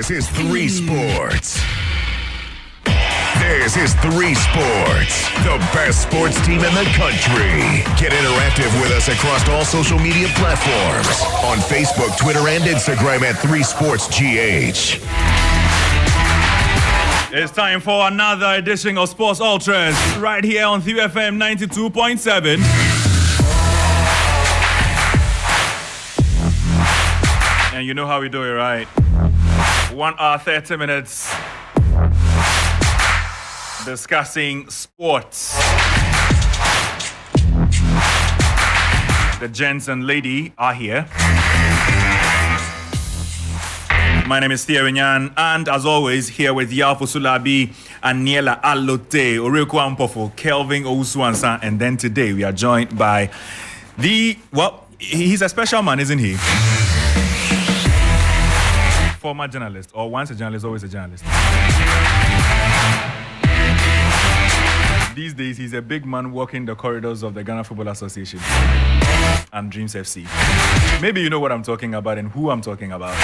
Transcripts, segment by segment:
This is 3Sports. This is 3Sports, the best sports team in the country. Get interactive with us across all social media platforms on Facebook, Twitter, and Instagram at 3SportsGH. It's time for another edition of Sports Ultras right here on QFM 92.7. And you know how we do it, right? 1 hour, 30 minutes discussing sports. The gents and lady are here. My name is Thierry Nyan, and as always, here with Yao Fusulabi, Aniela Alote, Oreku Ampofo, Kelvin Owusu-Ansah, and then today we are joined by he's a special man, isn't he? Former journalist, or once a journalist, always a journalist. These days, he's a big man walking the corridors of the Ghana Football Association and Dreams FC. Maybe you know what I'm talking about and who I'm talking about.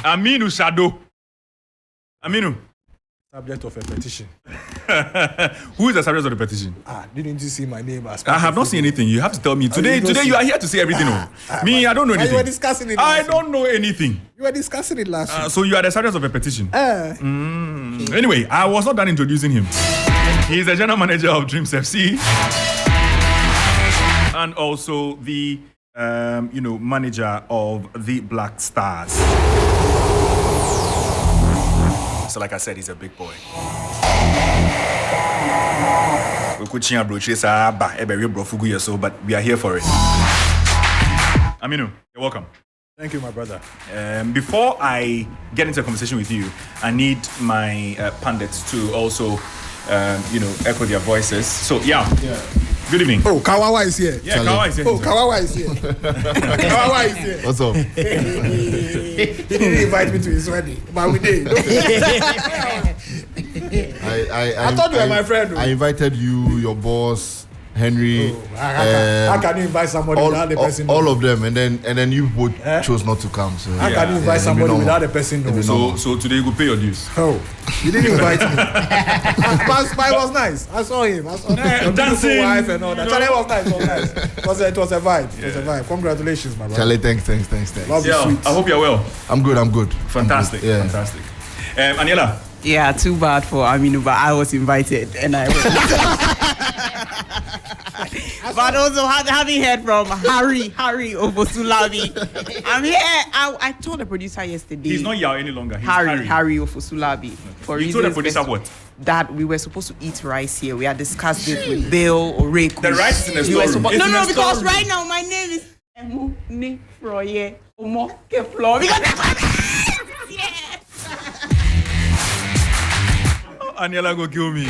Aminu Shadow. Aminu. Subject of a petition. Who is the subject of the petition? Didn't you see my name? I have not seen anything. You have to tell me. Today you are here to say everything. Me, I don't know anything. You were discussing it. I don't know anything. You were discussing it last week. So you are the subject of a petition. Anyway, I was not done introducing him. He is the general manager of Dreams FC and also the manager of the Black Stars. So like I said, he's a big boy. But we are here for it. Aminu, you're welcome. Thank you, my brother. Before I get into a conversation with you, I need my pundits to also echo their voices. So, yeah. Good evening. Oh, Kawawa is here. Yeah, Kawawa is here. Oh, Kawawa is here. Kawawa is here. What's up? He didn't invite me to his wedding, but we did. I thought you were my friend. I invited you, your boss, Henry. How can you invite somebody without the person? All of them, and then you both chose not to come. So how can you invite somebody without the person knowing? So today you go pay your dues. Oh, you didn't invite me. But it was nice. I saw him. I saw your beautiful wife and all that. Charlie, it was nice. It was a vibe. It was a vibe. Congratulations, my brother. Charlie, thanks. Love you, sweet. I hope you're well. I'm good. Fantastic. Fantastic. Aniela. Yeah, too bad for Aminu, but I was invited and I went. But also having heard from Harry Ofosulabi. I'm here. I told the producer yesterday. He's not Yao any longer. He's Harry Ofosulabi. You told the producer what? That we were supposed to eat rice here. We had discussed it with Bill or Rick. The rice is in the story. No, because right now my name is Emu Nifroye Omo Keflo. Because Aniela go kill me.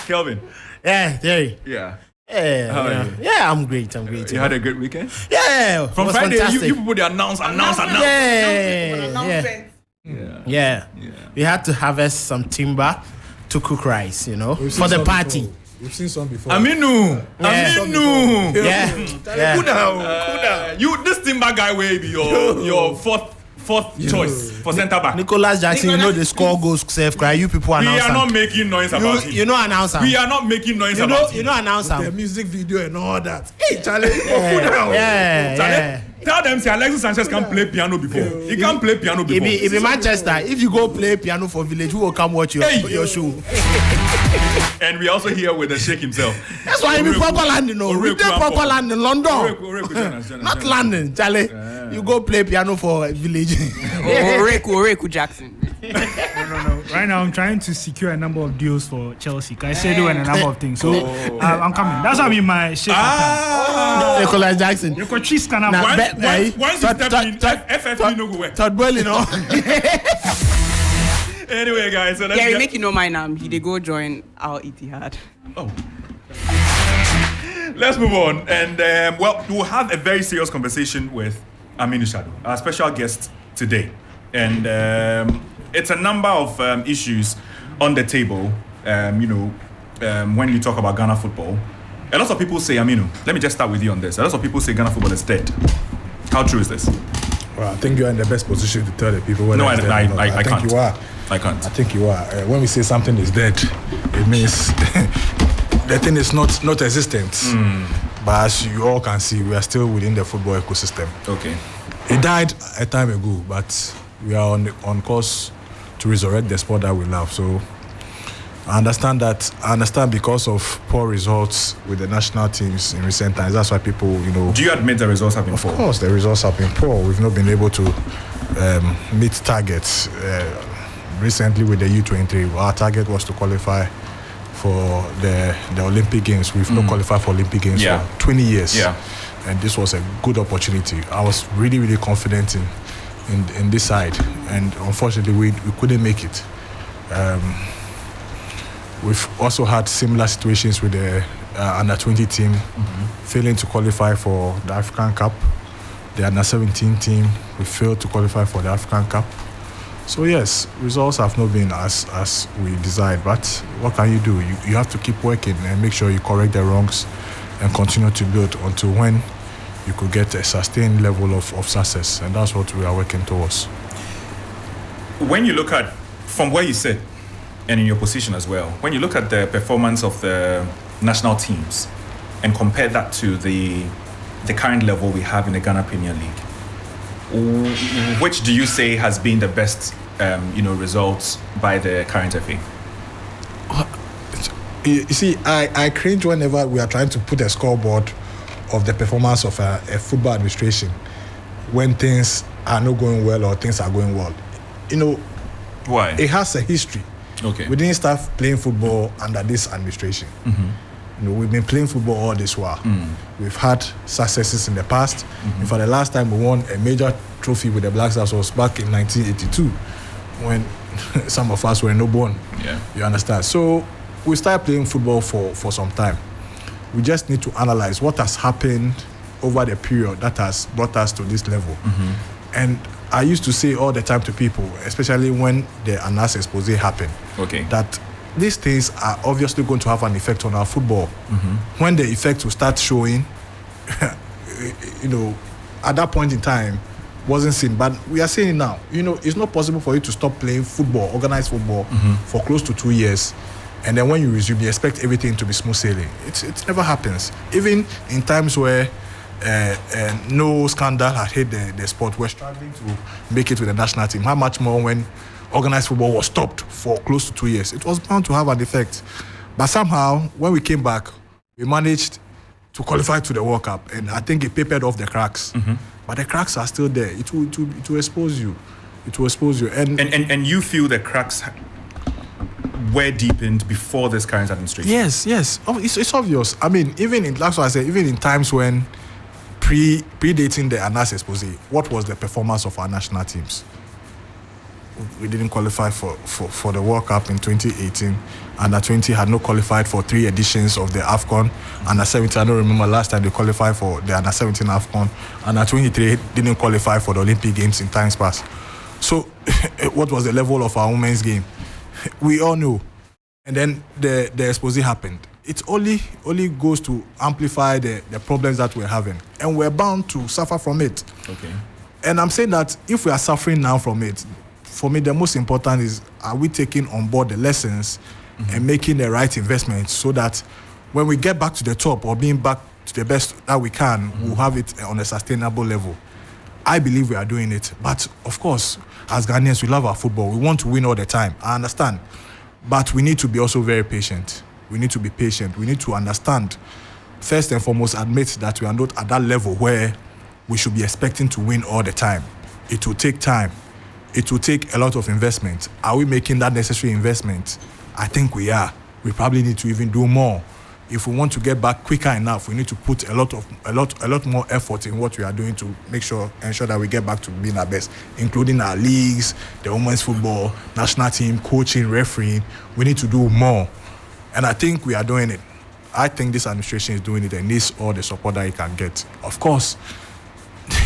Kelvin. Yeah, Terry. Yeah. How are you? Yeah, I'm great. You had a great weekend? Yeah. From Friday, you people they announce. Yeah. We had to harvest some timber to cook rice, for the party. Before. We've seen some before. Aminu. Yeah. Cool down. You this timber guy will be your fourth choice for centre back. Nicholas Jackson, the score goes safe cry. You people announce. We are not making noise about it. You know announcer. We are not making noise about it. You know announcer. The music video and all that. Hey, Charlie. Yeah. Tell them say Alexis Sanchez can play piano before. He can play piano before. If in Manchester, if you go play piano for Village, who will come watch your show? And we also here with the Sheikh himself. That's why we proper land, We did proper land in London. Not London, Charlie. You go play piano for Village. Oreku Jackson. No. Right now, I'm trying to secure a number of deals for Chelsea. I said doing a number of things. So I'm coming. That's how I mean my shake. Nicholas Jackson. You could cheese can have once you step in, FFP no go work. Todd Boyle, Anyway, guys, so let's make you know my name. He go join our Etihad. Oh. Let's move on. And, we'll have a very serious conversation with Aminu Shadow, our special guest today. And it's a number of issues on the table, when you talk about Ghana football. A lot of people say, Aminu, let me just start with you on this. A lot of people say Ghana football is dead. How true is this? Well, I think you're in the best position to tell the people whether No, it's dead or not. I think can't. you are. I can't. I think you are. When we say something is dead, it means the thing is not existent. But as you all can see, we are still within the football ecosystem. Okay. It died a time ago, but we are on course to resurrect the sport that we love. So I understand that. I understand because of poor results with the national teams in recent times. That's why people, Do you admit the results have been poor? Of course, the results have been poor. We've not been able to meet targets. Recently with the U23, our target was to qualify for the Olympic Games. We've not qualified for Olympic Games for 20 years. Yeah. And this was a good opportunity. I was really, really confident in this side. And unfortunately, we couldn't make it. We've also had similar situations with the under-20 team failing to qualify for the African Cup. The under-17 team, we failed to qualify for the African Cup. So yes, results have not been as we desired, but what can you do? You have to keep working and make sure you correct the wrongs and continue to build until when you could get a sustained level of success, and that's what we are working towards. When you look at, from where you sit, and in your position as well, when you look at the performance of the national teams and compare that to the current level we have in the Ghana Premier League, which do you say has been the best, results by the current FA? You see, I cringe whenever we are trying to put a scoreboard of the performance of a football administration when things are not going well or things are going well. Why? It has a history. Okay. We didn't start playing football under this administration. We've been playing football all this while. We've had successes in the past. In fact, the last time we won a major trophy with the Black Stars was back in 1982 when some of us were no born. Yeah. You understand? So we started playing football for some time. We just need to analyze what has happened over the period that has brought us to this level. And I used to say all the time to people, especially when the Anas expose happened, that these things are obviously going to have an effect on our football. When the effect will start showing, at that point in time, wasn't seen. But we are seeing it now. It's not possible for you to stop playing football, organized football, for close to 2 years. And then when you resume, you expect everything to be smooth sailing. It never happens. Even in times where no scandal had hit the sport, we're struggling to make it with the national team. How much more when organized football was stopped for close to 2 years? It was bound to have an effect. But somehow, when we came back, we managed to qualify to the World Cup. And I think it papered off the cracks. But the cracks are still there. It will expose you. It will expose you. And you feel the cracks were deepened before this current administration? Yes. It's obvious. I mean, that's what I said, even in times when predating the Anas expose, what was the performance of our national teams? We didn't qualify for the World Cup in 2018. Under 20 had not qualified for 3 editions of the AFCON. Under 17, I don't remember last time they qualified for the Under 17 AFCON. Under 23 didn't qualify for the Olympic Games in times past. So, what was the level of our women's game? We all know. And then the expose happened. It only goes to amplify the problems that we're having. And we're bound to suffer from it. Okay. And I'm saying that if we are suffering now from it, for me, the most important is, are we taking on board the lessons and making the right investments so that when we get back to the top or being back to the best that we can, we'll have it on a sustainable level. I believe we are doing it. But, of course, as Ghanaians, we love our football. We want to win all the time. I understand. But we need to be also very patient. We need to be patient. We need to understand, first and foremost, admit that we are not at that level where we should be expecting to win all the time. It will take time. It will take a lot of investment. Are we making that necessary investment? I think we are. We probably need to even do more. If we want to get back quicker enough, we need to put a lot more effort in what we are doing to ensure that we get back to being our best, including our leagues, the women's football, national team, coaching, refereeing. We need to do more. And I think we are doing it. I think this administration is doing it and needs all the support that it can get. Of course,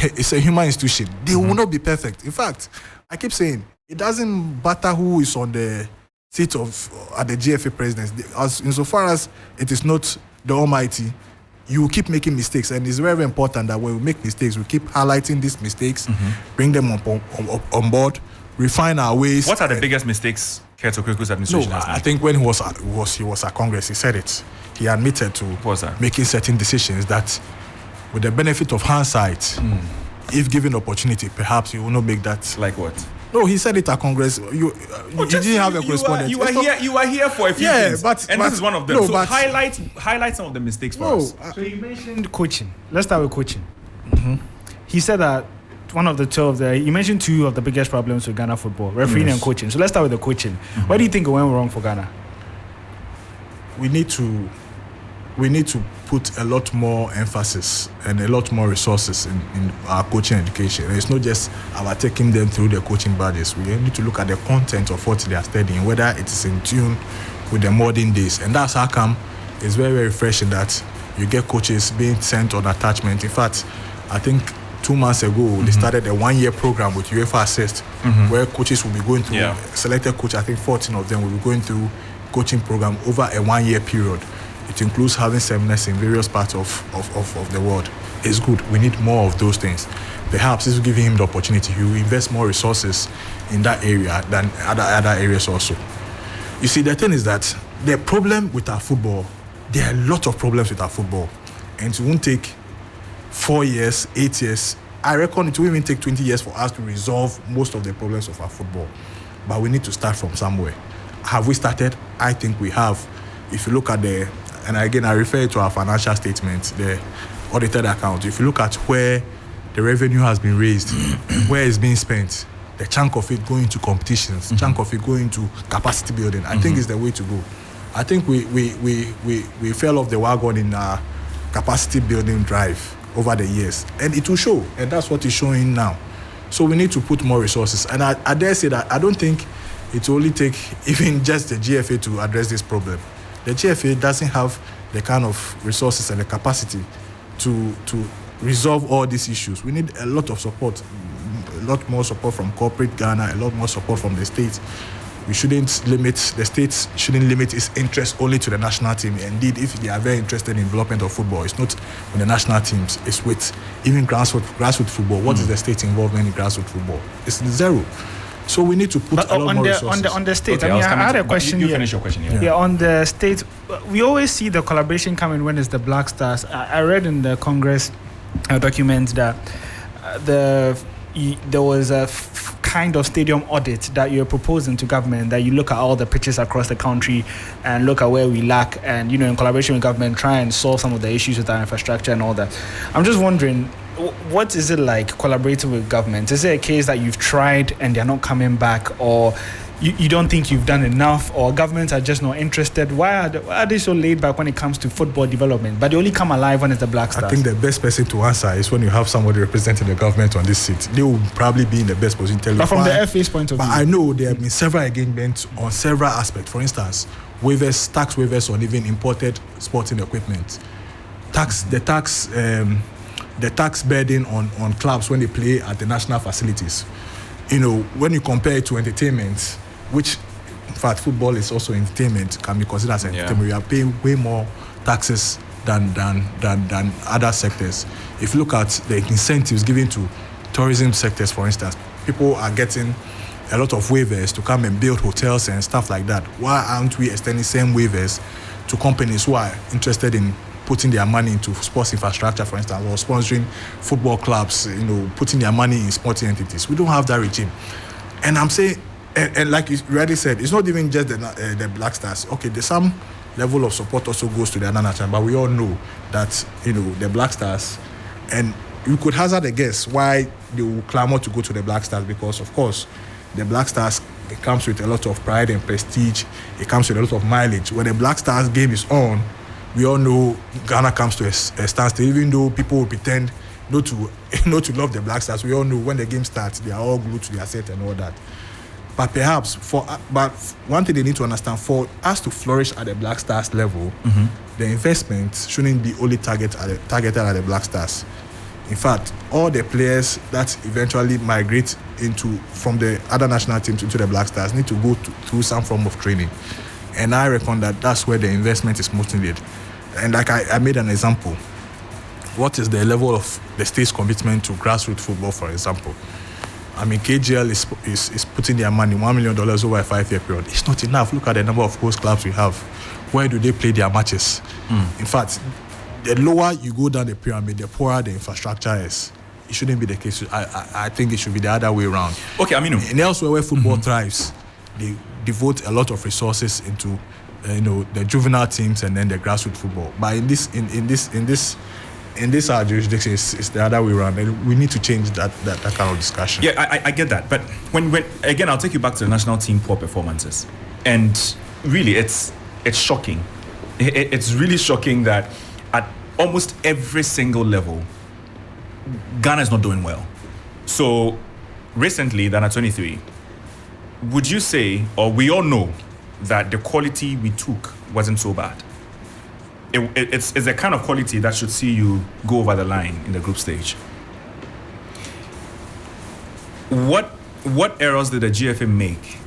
it's a human institution. They will not be perfect. In fact, I keep saying, it doesn't matter who is on the seat at the GFA presidency. Insofar as it is not the Almighty, you will keep making mistakes, and it's very, very important that when we make mistakes, we keep highlighting these mistakes, bring them on board, refine our ways. What are the biggest mistakes Kurt Okueku's administration has made? I think when he was at Congress, he said it. He admitted to making certain decisions that, with the benefit of hindsight, if given opportunity, perhaps he will not make that. Like what? No, he said it at Congress. You didn't have a correspondent. You are here for a few things. But this is one of them. No, so highlight some of the mistakes for us. So you mentioned coaching. Let's start with coaching. He said that one of the two of the. You mentioned two of the biggest problems with Ghana football: refereeing and coaching. So let's start with the coaching. What do you think went wrong for Ghana? We need to put a lot more emphasis and a lot more resources in our coaching education. It's not just about taking them through the coaching badges. We need to look at the content of what they are studying, whether it is in tune with the modern days. And that's how come it's very, very refreshing that you get coaches being sent on attachment. In fact, I think 2 months ago, they started a 1-year program with UEFA Assist, where coaches will be going through, selected coach, I think 14 of them will be going through coaching program over a 1-year period. It includes having seminars in various parts of the world. It's good. We need more of those things. Perhaps this will give him the opportunity. He will invest more resources in that area than other areas also. You see, the thing is that the problem with our football, there are a lot of problems with our football. And it won't take 4 years, 8 years. I reckon it will even take 20 years for us to resolve most of the problems of our football. But we need to start from somewhere. Have we started? I think we have. If you look at and again, I refer to our financial statement, the audited account. If you look at where the revenue has been raised, where it's being spent, the chunk of it going to competitions, chunk of it going to capacity building, I think is the way to go. I think we fell off the wagon in our capacity building drive over the years, and it will show, and that's what is showing now. So we need to put more resources, and I dare say that I don't think it will only take even just the GFA to address this problem. The GFA doesn't have the kind of resources and the capacity to resolve all these issues. We need a lot of support, a lot more support from corporate Ghana, a lot more support from the states. The states shouldn't limit its interest only to the national team. Indeed, if they are very interested in development of football, it's not with the national teams, it's with even grassroots football. What is the state's involvement in grassroots football? It's zero. So we need to put a lot more resources. On the state, Okay, I had a question you here. finish your question here. Yeah, on the state, we always see the collaboration coming when it's the Black Stars. I read in the Congress document that there was a kind of stadium audit that you're proposing to government, that you look at all the pitches across the country and look at where we lack, and in collaboration with government, try and solve some of the issues with our infrastructure and all that. I'm just wondering, what is it like collaborating with government? Is it a case that you've tried and they're not coming back, or you don't think you've done enough, or governments are just not interested? Why are they so laid back when it comes to football development, but they only come alive when it's the Black Stars? I think the best person to answer is when you have somebody representing the government on this seat. They will probably be in the best position to tell you. But from the FA's point of view, I know there have been several engagements on several aspects. For instance, tax waivers on even imported sporting equipment, the tax burden on clubs when they play at the national facilities. When you compare it to entertainment, which in fact football is also entertainment, can be considered as entertainment. We are paying way more taxes than other sectors. If you look at the incentives given to tourism sectors, for instance, people are getting a lot of waivers to come and build hotels and stuff like that. Why aren't we extending same waivers to companies who are interested in putting their money into sports infrastructure, for instance, or sponsoring football clubs, putting their money in sporting entities? We don't have that regime. And I'm saying, and like you already said, it's not even just the Black Stars. Okay, there's some level of support also goes to the other national, but we all know that, the Black Stars, and you could hazard a guess why they will clamor to go to the Black Stars, because, of course, the Black Stars, it comes with a lot of pride and prestige. It comes with a lot of mileage. When the Black Stars game is on, we all know Ghana comes to a standstill. Even though people will pretend not to love the Black Stars, we all know when the game starts, they are all glued to their set and all that. But perhaps but one thing they need to understand, for us to flourish at the Black Stars level, the investment shouldn't be only targeted at the Black Stars. In fact, all the players that eventually migrate from the other national teams into the Black Stars need to go through some form of training. And I reckon that's where the investment is most needed. And like I made an example, what is the level of the state's commitment to grassroots football, for example? I mean, KGL is putting their money, $1 million over a 5-year period. It's not enough. Look at the number of host clubs we have. Where do they play their matches? In fact, the lower you go down the pyramid, the poorer the infrastructure is. It shouldn't be the case. I think it should be the other way around. Okay, I mean, and elsewhere where football thrives, they devote a lot of resources into, the juvenile teams and then the grassroots football. But in this our jurisdiction, it's the other way around. And we need to change that kind of discussion. Yeah, I get that. But when again, I'll take you back to the national team poor performances, and really, it's shocking. It's really shocking that at almost every single level, Ghana is not doing well. So recently, the under-23, would you say, or we all know, that the quality we took wasn't so bad? It's the kind of quality that should see you go over the line in the group stage. What errors did the GFA make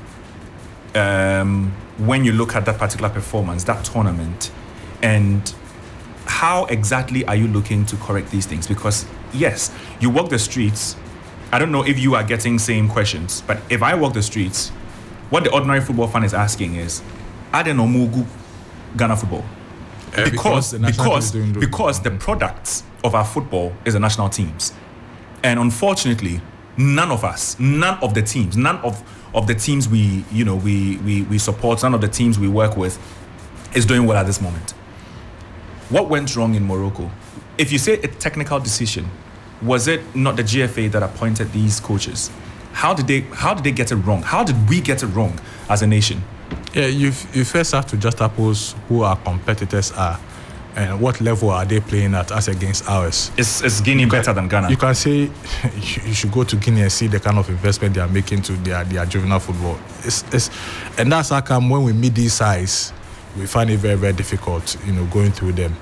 when you look at that particular performance, that tournament, and how exactly are you looking to correct these things? Because yes, you walk the streets. I don't know if you are getting same questions, but if I walk the streets, what the ordinary football fan is asking is, are there no more good Ghana football? Because the products of our football is the national teams. And unfortunately, none of the teams we support, none of the teams we work with is doing well at this moment. What went wrong in Morocco? If you say a technical decision, was it not the GFA that appointed these coaches? How did they get it wrong? How did we get it wrong as a nation? Yeah, you first have to juxtapose who our competitors are and what level are they playing at as against ours. Is Guinea better than Ghana? You can say you should go to Guinea and see the kind of investment they are making to their juvenile football. And that's how come when we meet these sides, we find it very, very difficult, going through them.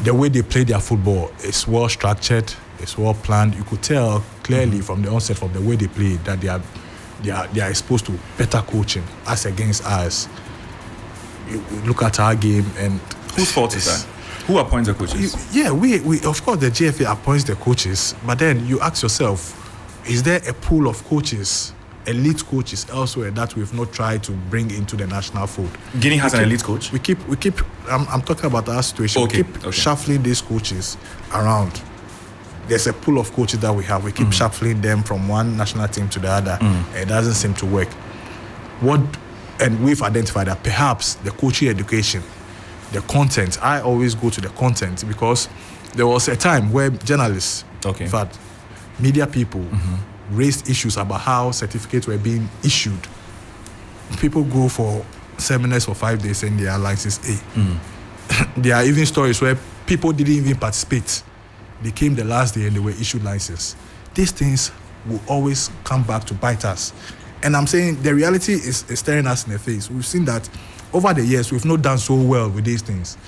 The way they play their football is well structured, it's well planned. You could tell clearly from the onset, from the way they play, that they are exposed to better coaching as against us. You look at our game and whose fault is that? Who appoints the coaches? We of course the GFA appoints the coaches, but then you ask yourself, is there a pool of coaches, elite coaches elsewhere that we've not tried to bring into the national fold? Guinea has an elite coach. We keep. I'm talking about our situation. Okay. We keep shuffling these coaches around. There's a pool of coaches that we have. We keep shuffling them from one national team to the other. It doesn't seem to work. And we've identified that perhaps the coaching education, the content. I always go to the content because there was a time where journalists, in fact, media people, raised issues about how certificates were being issued. People go for seminars for 5 days and they are license A. There are even stories where people didn't even participate. They came the last day and they were issued license. These things will always come back to bite us. And I'm saying the reality is staring us in the face. We've seen that over the years, we've not done so well with these things.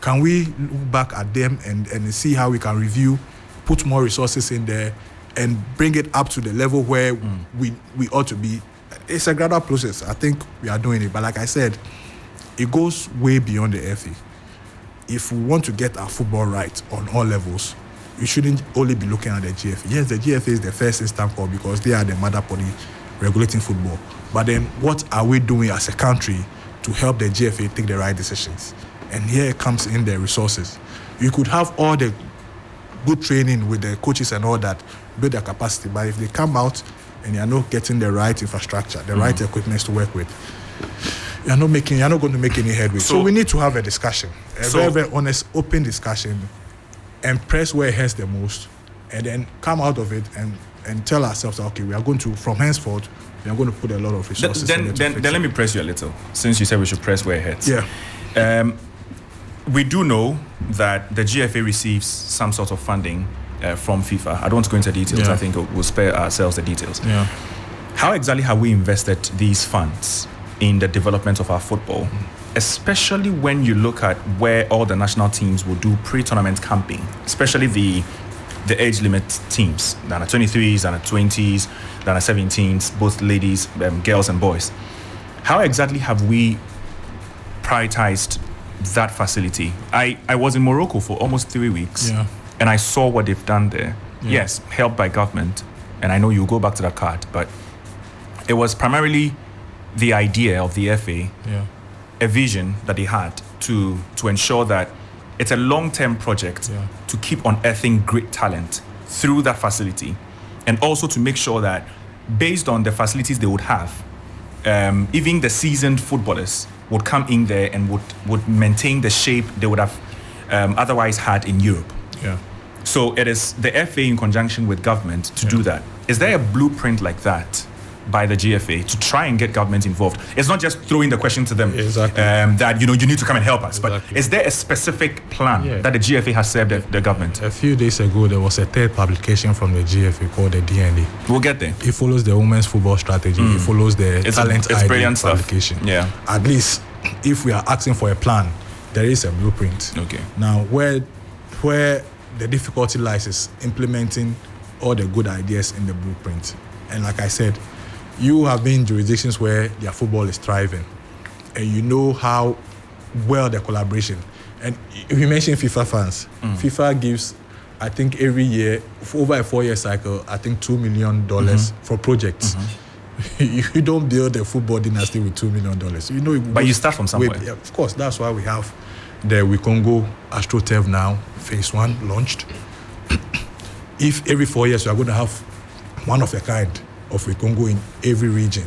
Can we look back at them and see how we can review, put more resources in there, and bring it up to the level where we ought to be? It's a gradual process. I think we are doing it. But like I said, it goes way beyond the FA. If we want to get our football right on all levels, we shouldn't only be looking at the GFA. Yes, the GFA is the first instance call because they are the mother body regulating football. But then what are we doing as a country to help the GFA take the right decisions? And here comes in the resources. You could have all the good training with the coaches and all that, build their capacity, but if they come out and you're not getting the right infrastructure, the right equipment to work with, you're not going to make any headway. So we need to have a discussion, very, very honest, open discussion, and press where it hurts the most, and then come out of it and tell ourselves, okay, we are going to, from henceforth, we are going to put a lot of resources. Then let me press you a little, since you said we should press where it hurts. Yeah. We do know that the GFA receives some sort of funding from FIFA. I don't want to go into details. Yeah. I think we'll spare ourselves the details. Yeah. How exactly have we invested these funds in the development of our football, especially when you look at where all the national teams will do pre-tournament camping, especially the age limit teams, the under 23s, under 20s, the under 17s, both ladies, girls and boys. How exactly have we prioritized that facility? I was in Morocco for almost 3 weeks. Yeah. and I saw what they've done there. Yes, helped by government, and I know you'll go back to that card, but it was primarily the idea of the FA, a vision that they had to ensure that it's a long-term project to keep unearthing great talent through that facility, and also to make sure that based on the facilities they would have, even the seasoned footballers would come in there and would maintain the shape they would have otherwise had in Europe. So it is the FA in conjunction with government to do that. Is there a blueprint like that by the GFA to try and get government involved? It's not just throwing the question to them that you need to come and help us. But is there a specific plan that the GFA has served the government? A few days ago, there was a third publication from the GFA called the DNA. We'll get there. It follows the women's football strategy. It follows the talent ID publication. At least, if we are asking for a plan, there is a blueprint. Now, where the difficulty lies is implementing all the good ideas in the blueprint. And like I said, you have been in jurisdictions where their football is thriving, and you know how well the collaboration. And if you mention FIFA fans, FIFA gives, I think every year, for over a 4-year cycle, I think $2 million for projects. You don't build a football dynasty with $2 million. But you start from somewhere. Of course, that's why we have the Wikongo AstroTurf now, phase 1 launched. If every 4 years we are going to have one of a kind of Wikongo in every region,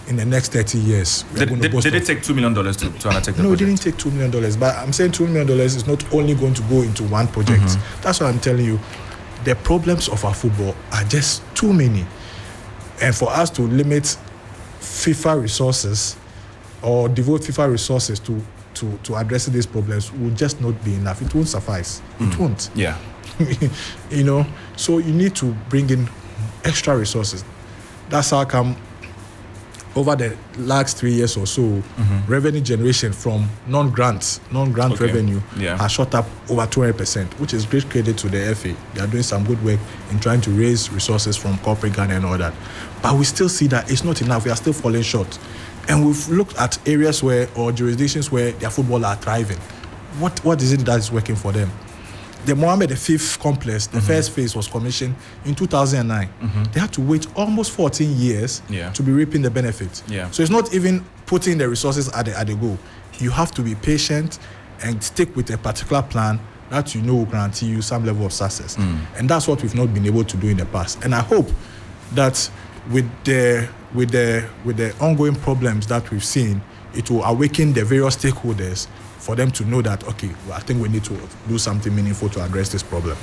in the next 30 years, did it take $2 million to undertake the project? No, it didn't take $2 million. But I'm saying $2 million is not only going to go into one project. That's what I'm telling you. The problems of our football are just too many. And for us to limit FIFA resources or devote FIFA resources to addressing these problems will just not be enough. It won't suffice. It won't. So you need to bring in extra resources. That's how come over the last 3 years or so, revenue generation from non-grant revenue has shot up over 20%, which is great credit to the FA. They are doing some good work in trying to raise resources from corporate Ghana and all that. But we still see that it's not enough. We are still falling short. And we've looked at areas or jurisdictions where their football are thriving. What is it that is working for them? The Mohammed V complex, the first phase was commissioned in 2009. They had to wait almost 14 years to be reaping the benefits. So it's not even putting the resources at the goal. You have to be patient and stick with a particular plan that will guarantee you some level of success. And that's what we've not been able to do in the past. And I hope that with the ongoing problems that we've seen, it will awaken the various stakeholders for them to know that, okay, I think we need to do something meaningful to address this problem.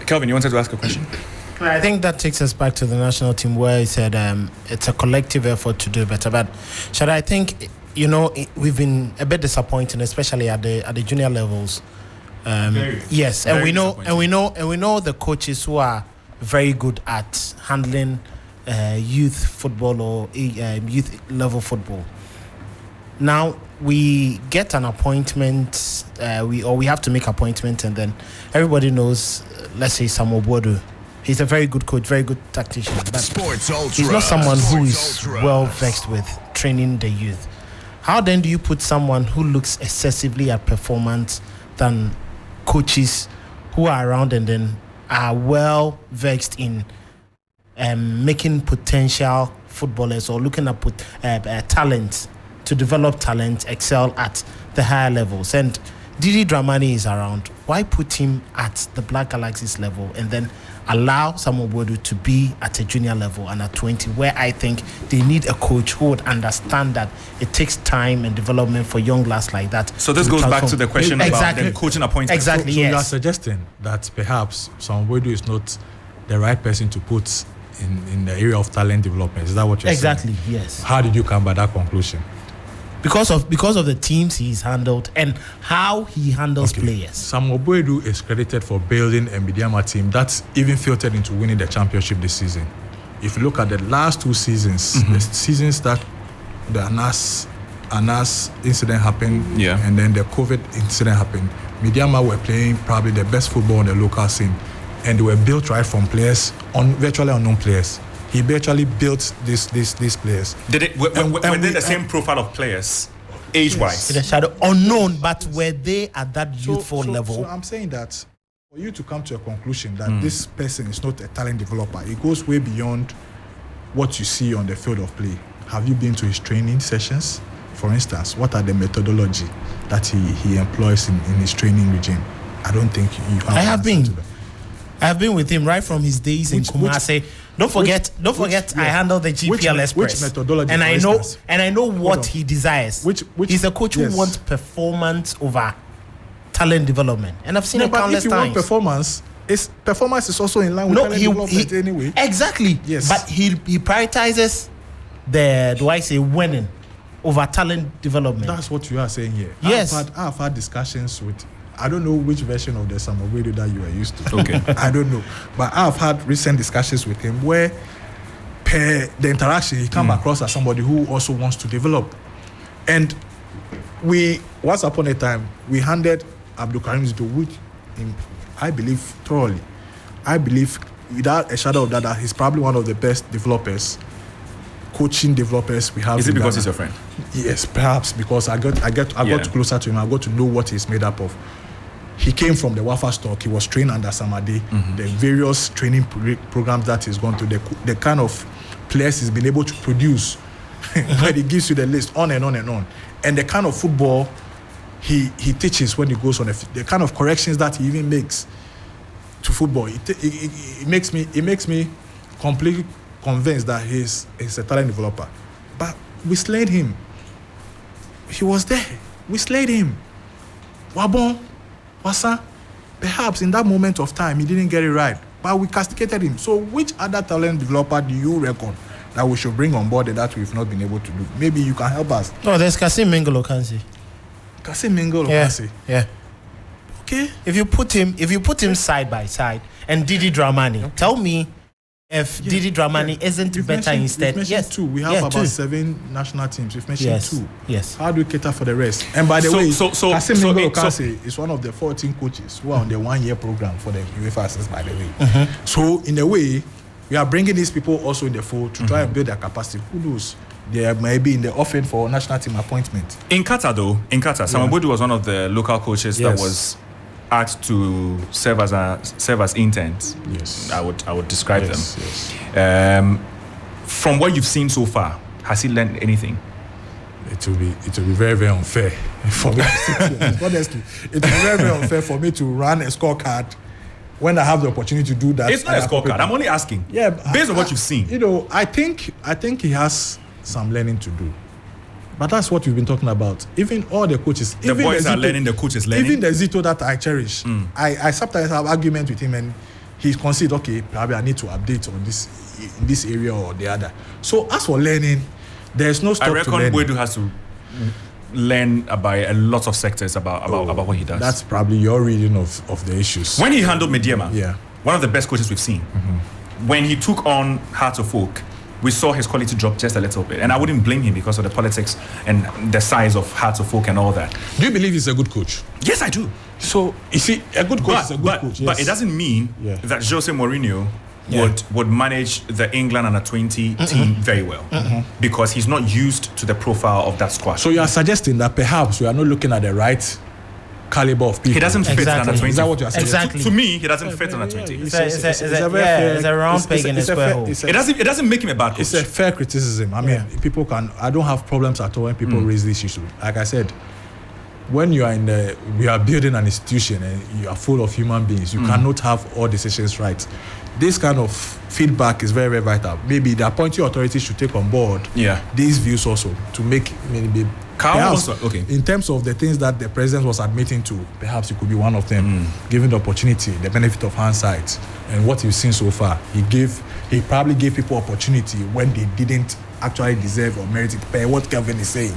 Kelvin, you wanted to ask a question? I think that takes us back to the national team where he said it's a collective effort to do better. But Shada, I think we've been a bit disappointed, especially at the junior levels. Yes, and we know the coaches who are very good at handling youth football or youth level football. Now we get an appointment, we have to make appointment, and then everybody knows. Let's say Samuel Boadu, he's a very good coach, very good tactician, but he's not someone who is well vexed with training the youth. How then do you put someone who looks excessively at performance than coaches who are around and then are well vexed in making potential footballers or looking at talent to develop talent, excel at the higher levels? And Didi Dramani is around. Why put him at the Black Galaxies level and then allow Samuel Boadu to be at a junior level and at 20, where I think they need a coach who would understand that it takes time and development for young lads like that. So this goes back to the question about the coaching appointment. So you are suggesting that perhaps Samuel Boadu is not the right person to put in the area of talent development. Is that what you're saying? Exactly, yes. How did you come by that conclusion? Because of the teams he's handled and how he handles players. Samuel Boadu is credited for building a Midiama team that's even filtered into winning the championship this season. If you look at the last 2 seasons, the seasons that the Anas incident happened, and then the COVID incident happened, Midiama were playing probably the best football on the local scene, and they were built right from players, virtually unknown players. He virtually built these players. Were they the same profile of players, age-wise? Yes. Unknown, but were they at that youthful level? So I'm saying that For you to come to a conclusion that this person is not a talent developer, it goes way beyond what you see on the field of play. Have you been to his training sessions? For instance, what are the methodology that he employs in his training regime? I don't think you have. I have been. I have been with him right from his days in Kumasi. Don't forget. I handle the GPL Express. Which methodology? And I know what he desires. He's a coach who wants performance over talent development, and I've seen it countless times. If you want performance is also in line with talent development anyway. Exactly. Yes. But he prioritizes winning over talent development. That's what you are saying here. Yes. I've had discussions with. I don't know which version of the Samuel radio that you are used to. Okay. I don't know. But I've had recent discussions with him where per the interaction he come across as somebody who also wants to develop. And once upon a time, we handed Abdul Karim to which I believe thoroughly. I believe without a shadow of doubt that he's probably one of the best coaching developers we have. Is it because he's your friend? Yes, perhaps because I got closer to him. I got to know what he's made up of. He came from the Wafa stock. He was trained under Samadi. The various training programs that he's gone through, the kind of players he's been able to produce, but he gives you the list on and on and on. And the kind of football he teaches when he goes on the kind of corrections that he even makes to football. It makes me completely convinced that he's a talent developer. But we slayed him. He was there. We slayed him. Wabon, Wasa, perhaps in that moment of time he didn't get it right, but we castigated him. So which other talent developer do you reckon that we should bring on board that we've not been able to do? Maybe you can help us. No, there's Kasim Mingolo Kansi. Kasim Mingolo Kansi. Yeah. Okay. If you put him side by side and Didi Dramani, tell me if Didi Dramani isn't better instead. Yes, two. We have about 7 national teams. We've mentioned 2. Yes. How do we cater for the rest? And by the way, Kasim Mingolo Kansi is one of the 14 coaches who are on the 1-year program for the UEFA assist, by the way. So in a way, we are bringing these people also in the fold to try and build their capacity. Who knows? They may be in the offing for national team appointment. In Qatar, Samuel Bodu was one of the local coaches that was asked to serve as interns. Yes, I would describe them. Yes. From what you've seen so far, has he learned anything? It will be very, very unfair for me. Honestly, it will be very, very unfair for me to run a scorecard when I have the opportunity to do that. It's not a scorecard. I'm only asking. Yeah, based on what you've seen. I think he has some learning to do. But that's what we've been talking about. Even all the coaches, the boys are learning, the coaches learning. Even the Zito that I cherish, I sometimes have argument with him, and he considers, okay, probably I need to update on this in this area or the other. So as for learning, there's no stop to learning. I reckon Boadu has to learn about a lot of sectors about what he does. That's probably your reading of the issues. When he handled Mediema, one of the best coaches we've seen, when he took on Hearts of Oak, we saw his quality drop just a little bit. And I wouldn't blame him because of the politics and the size of Hearts of Oak and all that. Do you believe he's a good coach? Yes, I do. So, you see, a good coach is a good coach. Yes. But it doesn't mean that Jose Mourinho would manage the England under-20 team very well. Because he's not used to the profile of that squad. So you are suggesting that perhaps we are not looking at the right caliber of people. He doesn't fit under 20. Is that what you are saying? Exactly. To me, he doesn't fit under 20. It's a round peg in a square hole. It doesn't make him a bad coach. It's a fair criticism. I mean, people can. I don't have problems at all when people raise this issue. Like I said, when you are we are building an institution and you are full of human beings, you cannot have all decisions right. This kind of feedback is very, very vital. Maybe the appointing authorities should take on board these views also to make maybe. Perhaps, in terms of the things that the president was admitting to, perhaps it could be one of them. Given the opportunity, the benefit of hindsight, and what you've seen so far, he probably gave people opportunity when they didn't actually deserve or merit it. Per what Kevin is saying,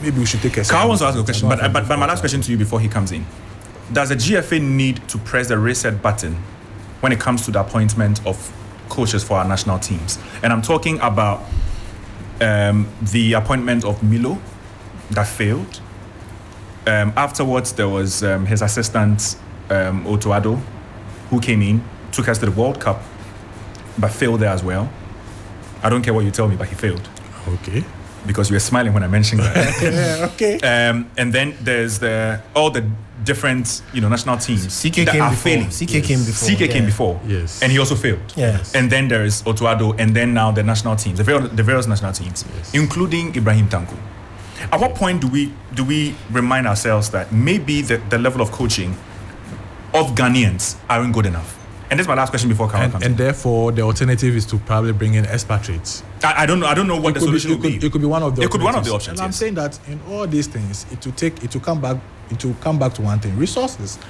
maybe we should take a. Carl wants to ask a question, but my last question to you before he comes in: does the GFA need to press the reset button when it comes to the appointment of coaches for our national teams? And I'm talking about the appointment of Milo. That failed. Afterwards, there was his assistant, Otoado, who came in, took us to the World Cup, but failed there as well. I don't care what you tell me, but he failed. Okay. because you were smiling when I mentioned that. Yeah, okay. And then there's all the different national teams CK that came are before. failing. CK came before. CK came before. Yes. And he also failed. Yes. And then there's Otuado, and then now the national teams, the various national teams, including Ibrahim Tanko. At what point do we remind ourselves that maybe the level of coaching of Ghanaians aren't good enough? And this is my last question before Carol comes in. And therefore, the alternative is to probably bring in expatriates. I don't know what the solution would be. It could be one of the. It could be one of the alternatives. options. And I'm yes. saying that in all these things, it will come back to one thing: resources.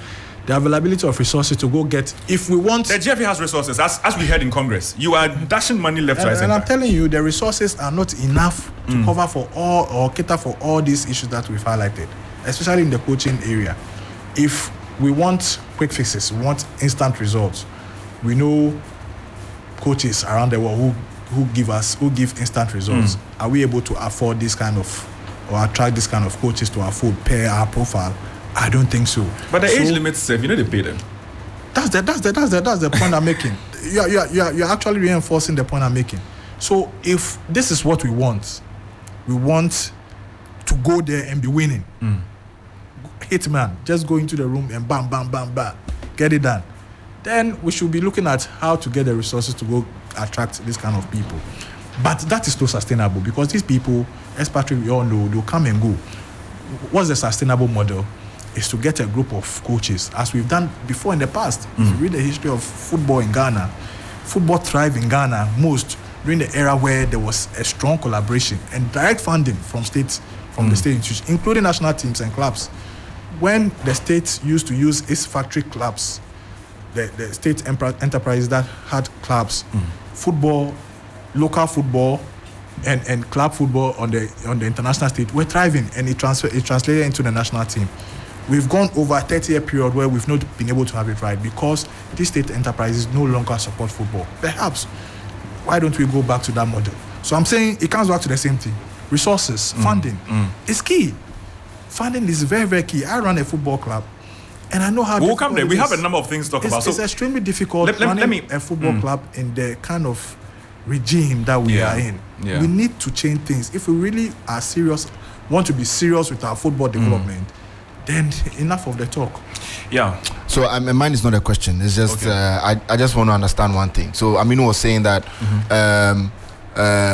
The availability of resources to go get. If we want, The GFA has resources, as we heard in Congress. You are dashing money left, right, and center. I'm telling you, the resources are not enough to cover for all or cater for all these issues that we've highlighted, especially in the coaching area. If we want quick fixes, we want instant results. We know coaches around the world who give instant results. Are we able to afford this kind of or attract this kind of coaches to afford per our profile? I don't think so. But the age limit, they pay them. That's the point I'm making. You're actually reinforcing the point I'm making. So if this is what we want to go there and be winning. Hitman, just go into the room and bam, bam, bam, bam, get it done. Then we should be looking at how to get the resources to go attract this kind of people. But that is not sustainable because these people, expatriates, we all know, they'll come and go. What's the sustainable model? Is to get a group of coaches, as we've done before in the past. If you read the history of football in Ghana, football thrived in Ghana most during the era where there was a strong collaboration and direct funding from the state institutions, including national teams and clubs. When the state used to use its factory clubs, the state enterprises that had clubs, football, local football, and club football on the international stage were thriving, and it translated into the national team. We've gone over a 30-year period where we've not been able to have it right because these state enterprises no longer support football. Perhaps, why don't we go back to that model? So I'm saying it comes back to the same thing. Resources, funding is key. Funding is very, very key. I run a football club, and I know how. We'll come there. We have a number of things to talk about. It's extremely difficult running a football club in the kind of regime that we are in. Yeah. We need to change things. If we really are serious, want to be serious with our football development, then enough of the talk. Yeah. So mine is not a question. It's just I just want to understand one thing. So Aminu was saying that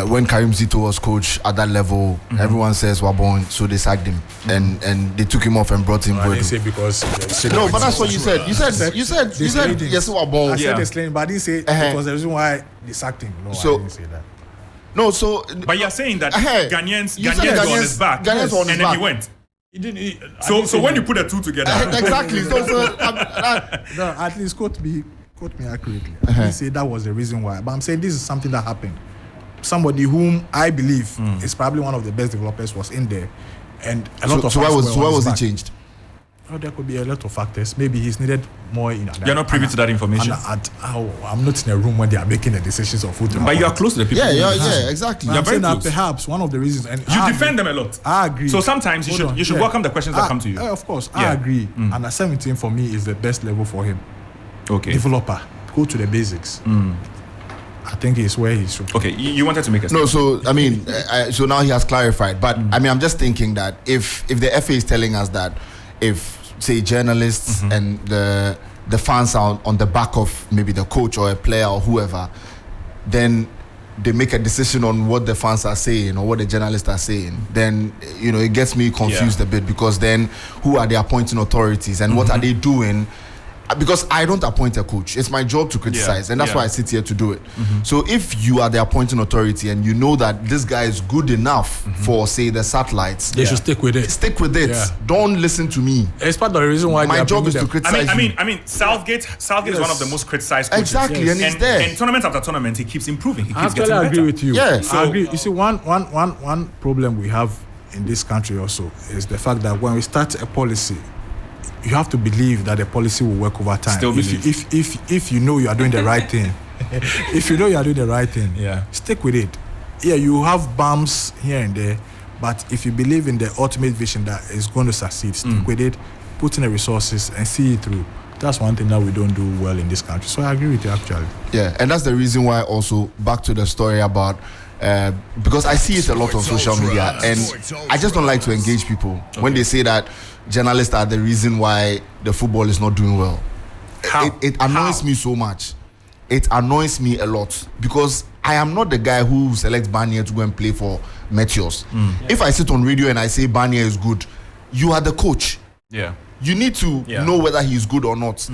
when Karim Zito was coach at that level, everyone says Wabon, so they sacked him and they took him off and brought him. I didn't say because. No, but that's what you said. You said yes, Wabon. I said explain, but I didn't say it was the reason why they sacked him. No, I didn't say that. No, so but you're saying that Ghanaians you were on his back, Ghanaians were on his and then back. he went. He didn't. So when you put the two together, exactly. So no, at least quote me accurately. I didn't say that was the reason why, but I'm saying this is something that happened. Somebody whom I believe is probably one of the best developers was in there, and a lot of. So why was he changed? Oh, there could be a lot of factors. Maybe he's needed more in. You're not privy to that information. I'm not in a room when they are making the decisions of football. But you are close to the people. Yeah, exactly. I'm saying that close. perhaps one of the reasons, and You defend them a lot. I agree. So sometimes you should welcome the questions that come to you. Of course, I agree. Under 17 for me is the best level for him. Okay. Developer, go to the basics. I think it's where he should. Okay, you wanted to make a No, statement. so I mean, so now he has clarified. But I mean, I'm just thinking that if the FA is telling us that if say journalists and the fans are on the back of maybe the coach or a player or whoever, then they make a decision on what the fans are saying or what the journalists are saying, then it gets me confused a bit, because then who are the appointing authorities and what are they doing? Because I don't appoint a coach. It's my job to criticize, and that's why I sit here to do it. So if you are the appointing authority and you know that this guy is good enough for, say, the satellites, They should stick with it. Stick with it. Yeah. Don't listen to me. It's part of the reason why My job is to criticize. I mean, Southgate is one of the most criticized coaches. Exactly, and he's there. And tournament after tournament, he keeps improving. He I keeps actually getting agree better. with you. Yeah. I agree. You see, one problem we have in this country also is the fact that when we start a policy, you have to believe that the policy will work over time. Still believe. If you know you are doing the right thing, stick with it. Yeah, you have bumps here and there, but if you believe in the ultimate vision that is going to succeed, stick with it, put in the resources and see it through. That's one thing that we don't do well in this country. So I agree with you actually. Yeah, and that's the reason why also, back to the story about because I see it a lot on social media, and I just don't like to engage people when they say that journalists are the reason why the football is not doing well. It annoys me so much. It annoys me a lot because I am not the guy who selects Barnier to go and play for Meteors. If I sit on radio and I say Barnier is good, you are the coach. Yeah. You need to know whether he's good or not.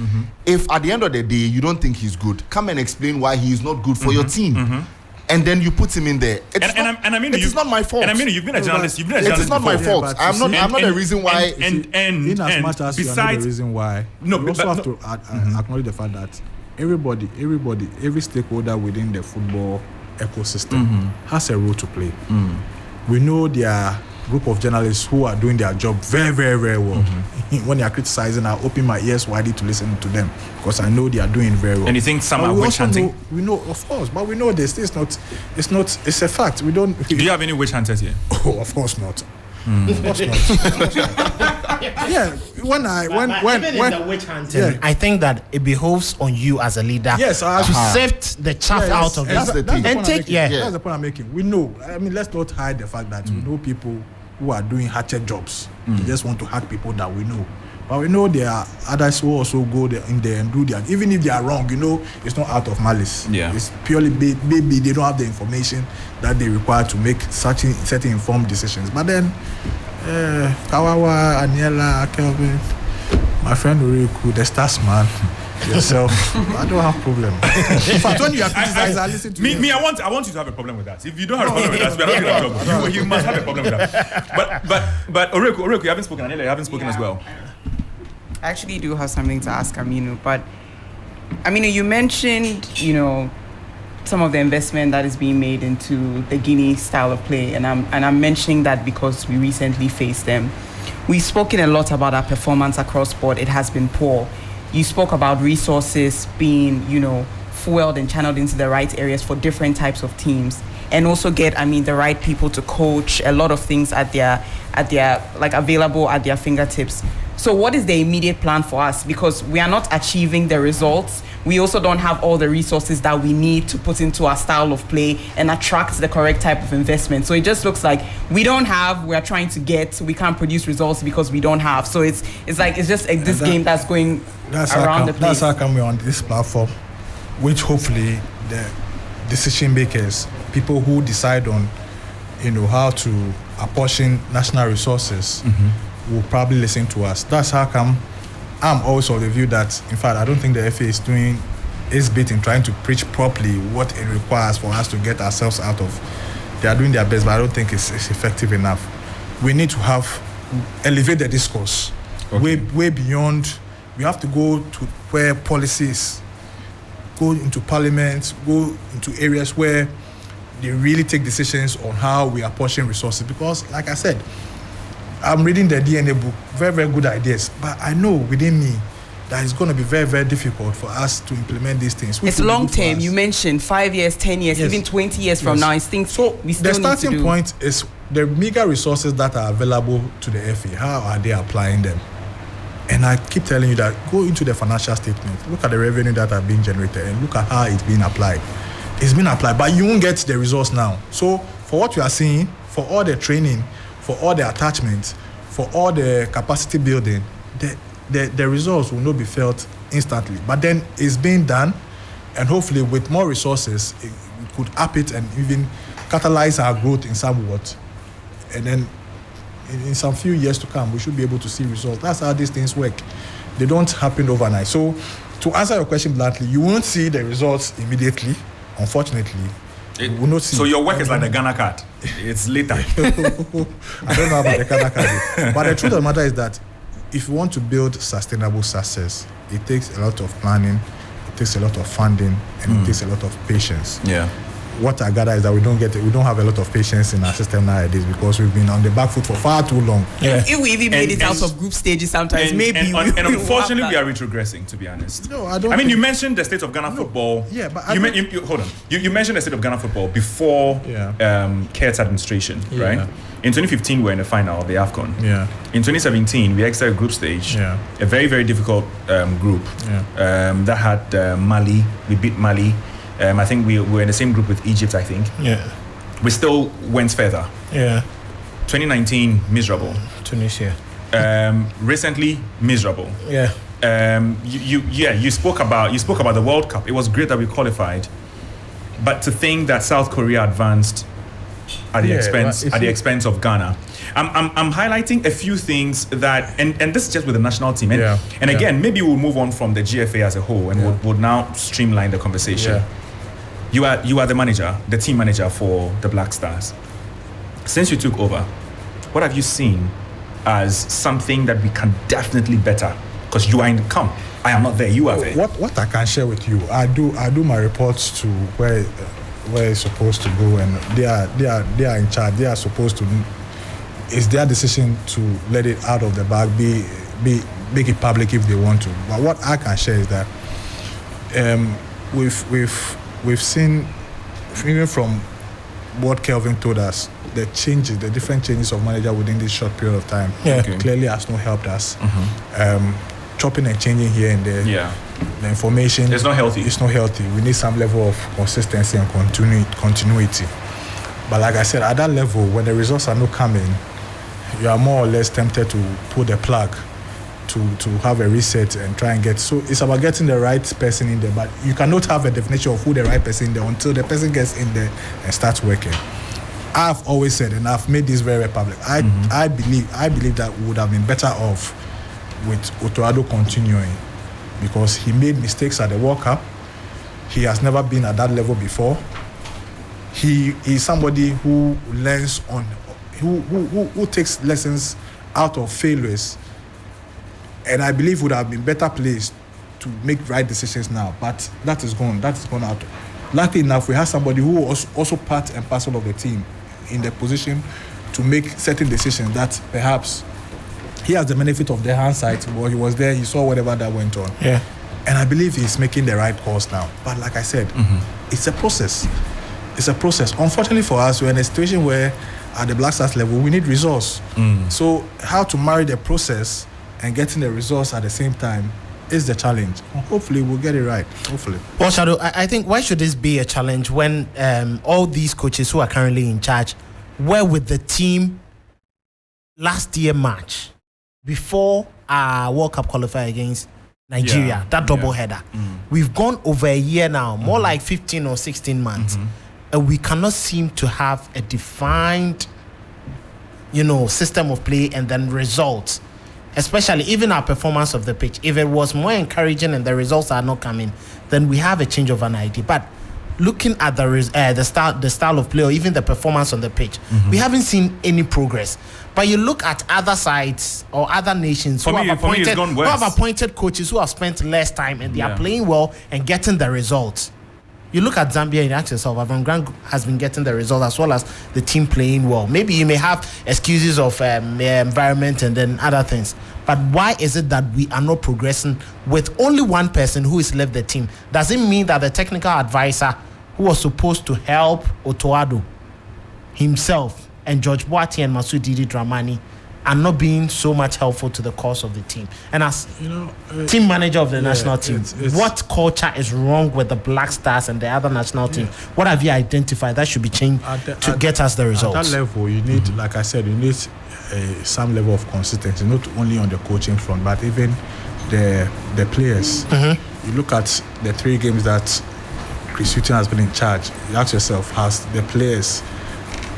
If at the end of the day you don't think he's good, come and explain why he is not good for your team. And then you put him in there. It's not my fault. And I mean, you've been a journalist. It's not my fault. I'm not the reason why. In as much as you are not the reason why, you also have to acknowledge the fact that every stakeholder within the football ecosystem has a role to play. We know there are group of journalists who are doing their job very, very, very well. When they are criticizing, I open my ears widely to listen to them because I know they are doing very well. And you think some are witch hunting? We know, of course, but we know this. It's a fact. We don't. Do you have any witch hunters here? Oh, of course not. Of course not. Yeah, when the witch hunting, I think that it behoves on you as a leader to sift the chaff out of that's this. That's the point I'm making. We know. I mean, let's not hide the fact that we know people who are doing hatchet jobs. They just want to hack people that we know. But we know there are others who also go in there and do their, even if they are wrong, it's not out of malice. Yeah. It's purely maybe they don't have the information that they require to make certain informed decisions. But then, Kawawa, Aniela, Kelvin, my friend Uriku, the stars man, yourself, I don't have problem. In fact, when you are criticized, I listen to you. I want you to have a problem with that. If you don't have a problem with that, we're not going to have trouble. You must have a problem with that. But Uriku, you haven't spoken. Aniela, you haven't spoken as well. I actually do have something to ask Aminu, but Aminu, you mentioned, some of the investment that is being made into the Guinea style of play, and I'm mentioning that because we recently faced them. We've spoken a lot about our performance across board. It has been poor. You spoke about resources being, fueled and channeled into the right areas for different types of teams, and also get, the right people to coach a lot of things at their available at their fingertips. So what is the immediate plan for us? Because we are not achieving the results. We also don't have all the resources that we need to put into our style of play and attract the correct type of investment. So it just looks like we are trying to get, we can't produce results because we don't have. So it's just this game that's going around the place. That's how come we're on this platform, which hopefully the decision makers, people who decide on, how to apportion national resources, will probably listen to us. That's how come I'm also of the view that, in fact, I don't think the FA is doing its bit in trying to preach properly what it requires for us to get ourselves out of. They are doing their best, but I don't think it's effective enough. We need to elevate the discourse way beyond. We have to go to where policies go into parliament, go into areas where they really take decisions on how we apportion resources. Because, like I said, I'm reading the DNA book, very, very good ideas, but I know within me that it's going to be very, very difficult for us to implement these things. It's long term. You mentioned 5 years, 10 years, even 20 years from now. It's things we still need to do. The starting point is the meager resources that are available to the FA. How are they applying them? And I keep telling you that go into the financial statement, look at the revenue that are being generated, and look at how it's being applied. It's been applied, but you won't get the results now. So for what you are seeing, for all the training, for all the attachments, for all the capacity building, the results will not be felt instantly. But then it's being done, and hopefully with more resources, we could up it and even catalyze our growth in somewhat. And then in some few years to come, we should be able to see results. That's how these things work. They don't happen overnight. So to answer your question bluntly, you won't see the results immediately, unfortunately. We will not see. So your work is like the Ghana card. It's later. I don't know about the Ghana card. But the truth of the matter is that if you want to build sustainable success, it takes a lot of planning, it takes a lot of funding, and it takes a lot of patience. Yeah. What I gather is that we don't have a lot of patience in our system nowadays because we've been on the back foot for far too long. Yeah. If we even made it out of group stages sometimes, and unfortunately we are retrogressing, to be honest. No, I don't. You mentioned the state of Ghana football. Yeah, but hold on. You mentioned the state of Ghana football before Kurt's administration, right? In 2015, we were in the final of the AFCON. Yeah. In 2017, we exited group stage. Yeah. A very, very difficult group. Yeah. That had Mali. We beat Mali. I think we were in the same group with Egypt, I think. Yeah. we still went further. Yeah. 2019, miserable. Tunisia. Recently, miserable. Yeah. You spoke about the World Cup. It was great that we qualified, but to think that South Korea advanced at the expense of Ghana. I'm highlighting a few things that, and this is just with the national team. And again, maybe we'll move on from the GFA as a whole, and we'll now streamline the conversation. Yeah. You are the manager, the team manager for the Black Stars. Since you took over, what have you seen as something that we can definitely better? Because you are in the camp. I am not there. You are there. What I can share with you, I do my reports to where it's supposed to go, and they are in charge. They are supposed to. It's their decision to let it out of the bag, make it public if they want to. But what I can share is that we've seen, even from what Kelvin told us, the different changes of manager within this short period of time clearly has not helped us. Chopping and changing here and there. Yeah. The information. It's not healthy. It's not healthy. We need some level of consistency and continuity. But like I said, at that level, when the results are not coming, you are more or less tempted to pull the plug, to have a reset and try and get. So it's about getting the right person in there. But you cannot have a definition of who the right person in there until the person gets in there and starts working. I've always said, and I've made this very public, I believe that we would have been better off with Otoado continuing, because he made mistakes at the World Cup. He has never been at that level before. He is somebody who learns on, who takes lessons out of failures, and I believe would have been better placed to make right decisions now. But that is gone out. Luckily enough, we have somebody who was also part and parcel of the team in the position to make certain decisions that perhaps he has the benefit of the hindsight. Well, he was there, he saw whatever that went on. Yeah. And I believe he's making the right calls now. But like I said, it's a process. It's a process. Unfortunately for us, we're in a situation where at the Black Stars level, we need resource. So how to marry the process and getting the results at the same time is the challenge. Hopefully we'll get it right. Hopefully. Well, Shadow, I think why should this be a challenge when all these coaches who are currently in charge were with the team last year March before our World Cup qualifier against Nigeria, that double header. We've gone over a year now, more like 15 or 16 months, and we cannot seem to have a defined, system of play and then results. Especially even our performance of the pitch. If it was more encouraging and the results are not coming, then we have a change of an idea. But looking at the style of play or even the performance on the pitch, we haven't seen any progress. But you look at other sides or other nations who have appointed coaches who have spent less time and they are playing well and getting the results. You look at Zambia and ask yourself, Avram Grant has been getting the result as well as the team playing well. Maybe you may have excuses of environment and then other things. But why is it that we are not progressing with only one person who has left the team? Does it mean that the technical advisor who was supposed to help Otoado himself and George Boati and Masoud Didi Dramani are not being so much helpful to the cause of the team? And as team manager of the national team, what culture is wrong with the Black Stars and the other national team? What have you identified that should be changed to get us the results? At that level, you need, like I said, you need some level of consistency, not only on the coaching front, but even the players. You look at the 3 games that Chris Hughton has been in charge. You ask yourself, has the players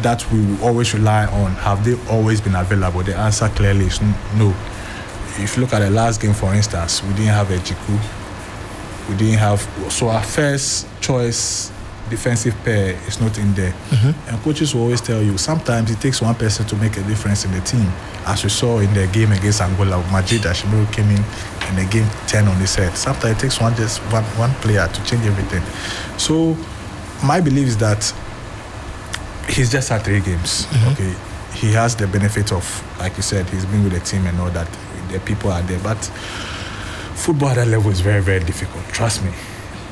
that we always rely on, have they always been available? The answer clearly is no. If you look at the last game, for instance, we didn't have Ejiku. We didn't have... So our first choice defensive pair is not in there. And coaches will always tell you, sometimes it takes one person to make a difference in the team. As we saw in the game against Angola, Majid Ashimiru came in and the game 10 on his head. Sometimes it takes one player to change everything. So my belief is that he's just had 3 games. Okay, he has the benefit of, like you said, he's been with the team and all that. The people are there, but football at that level is very, very difficult. Trust me.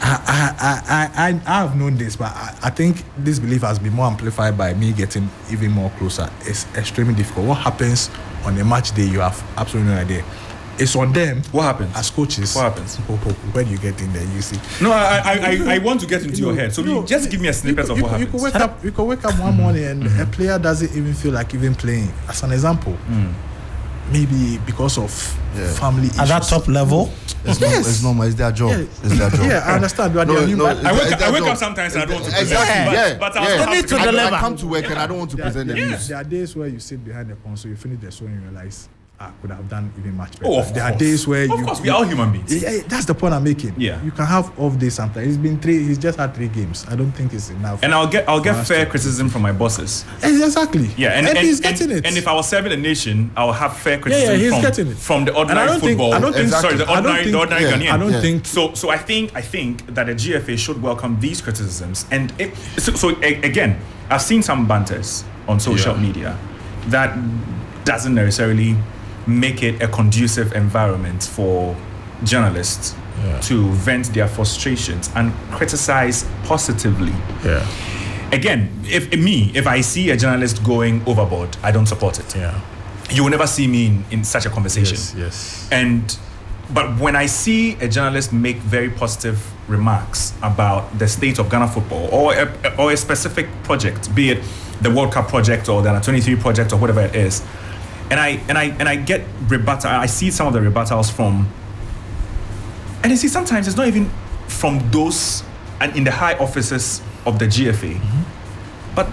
I have known this, but I think this belief has been more amplified by me getting even more closer. It's extremely difficult. What happens on a match day, you have absolutely no idea. it's on them. What happens? As coaches. What happens? When you get in there, you see. No, I want to get into your head. So you just give me a snippet of what happens. You could wake up one morning and a player doesn't even feel like even playing. As an example, maybe because of family issues. At that top level? It's normal. It's their job. It's their job. Yeah, I understand. I wake up sometimes and I don't want to present. But I come to work and I don't want to present the news. There are days where you sit behind the console, you finish the show and you realize, I could have done even much better. Oh, there are days where of course, we are all human beings. Yeah, that's the point I'm making. Yeah. You can have off days sometimes. He's just had 3 games. I don't think it's enough. And I'll get fair criticism from my bosses. Exactly. Yeah, and he's getting it. And if I was serving the nation, I'll have fair criticism from the ordinary football. The ordinary Ghanaian. I don't think so. I think that the GFA should welcome these criticisms. And again, I've seen some banters on social media that doesn't necessarily make it a conducive environment for journalists to vent their frustrations and criticize positively. Yeah. Again, if I see a journalist going overboard, I don't support it. Yeah. You will never see me in such a conversation. Yes. But when I see a journalist make very positive remarks about the state of Ghana football or a specific project, be it the World Cup project or the Under-23 project or whatever it is, and I get rebuttal. I see some of the rebuttals from, and you see sometimes it's not even from those and in the high offices of the GFA, but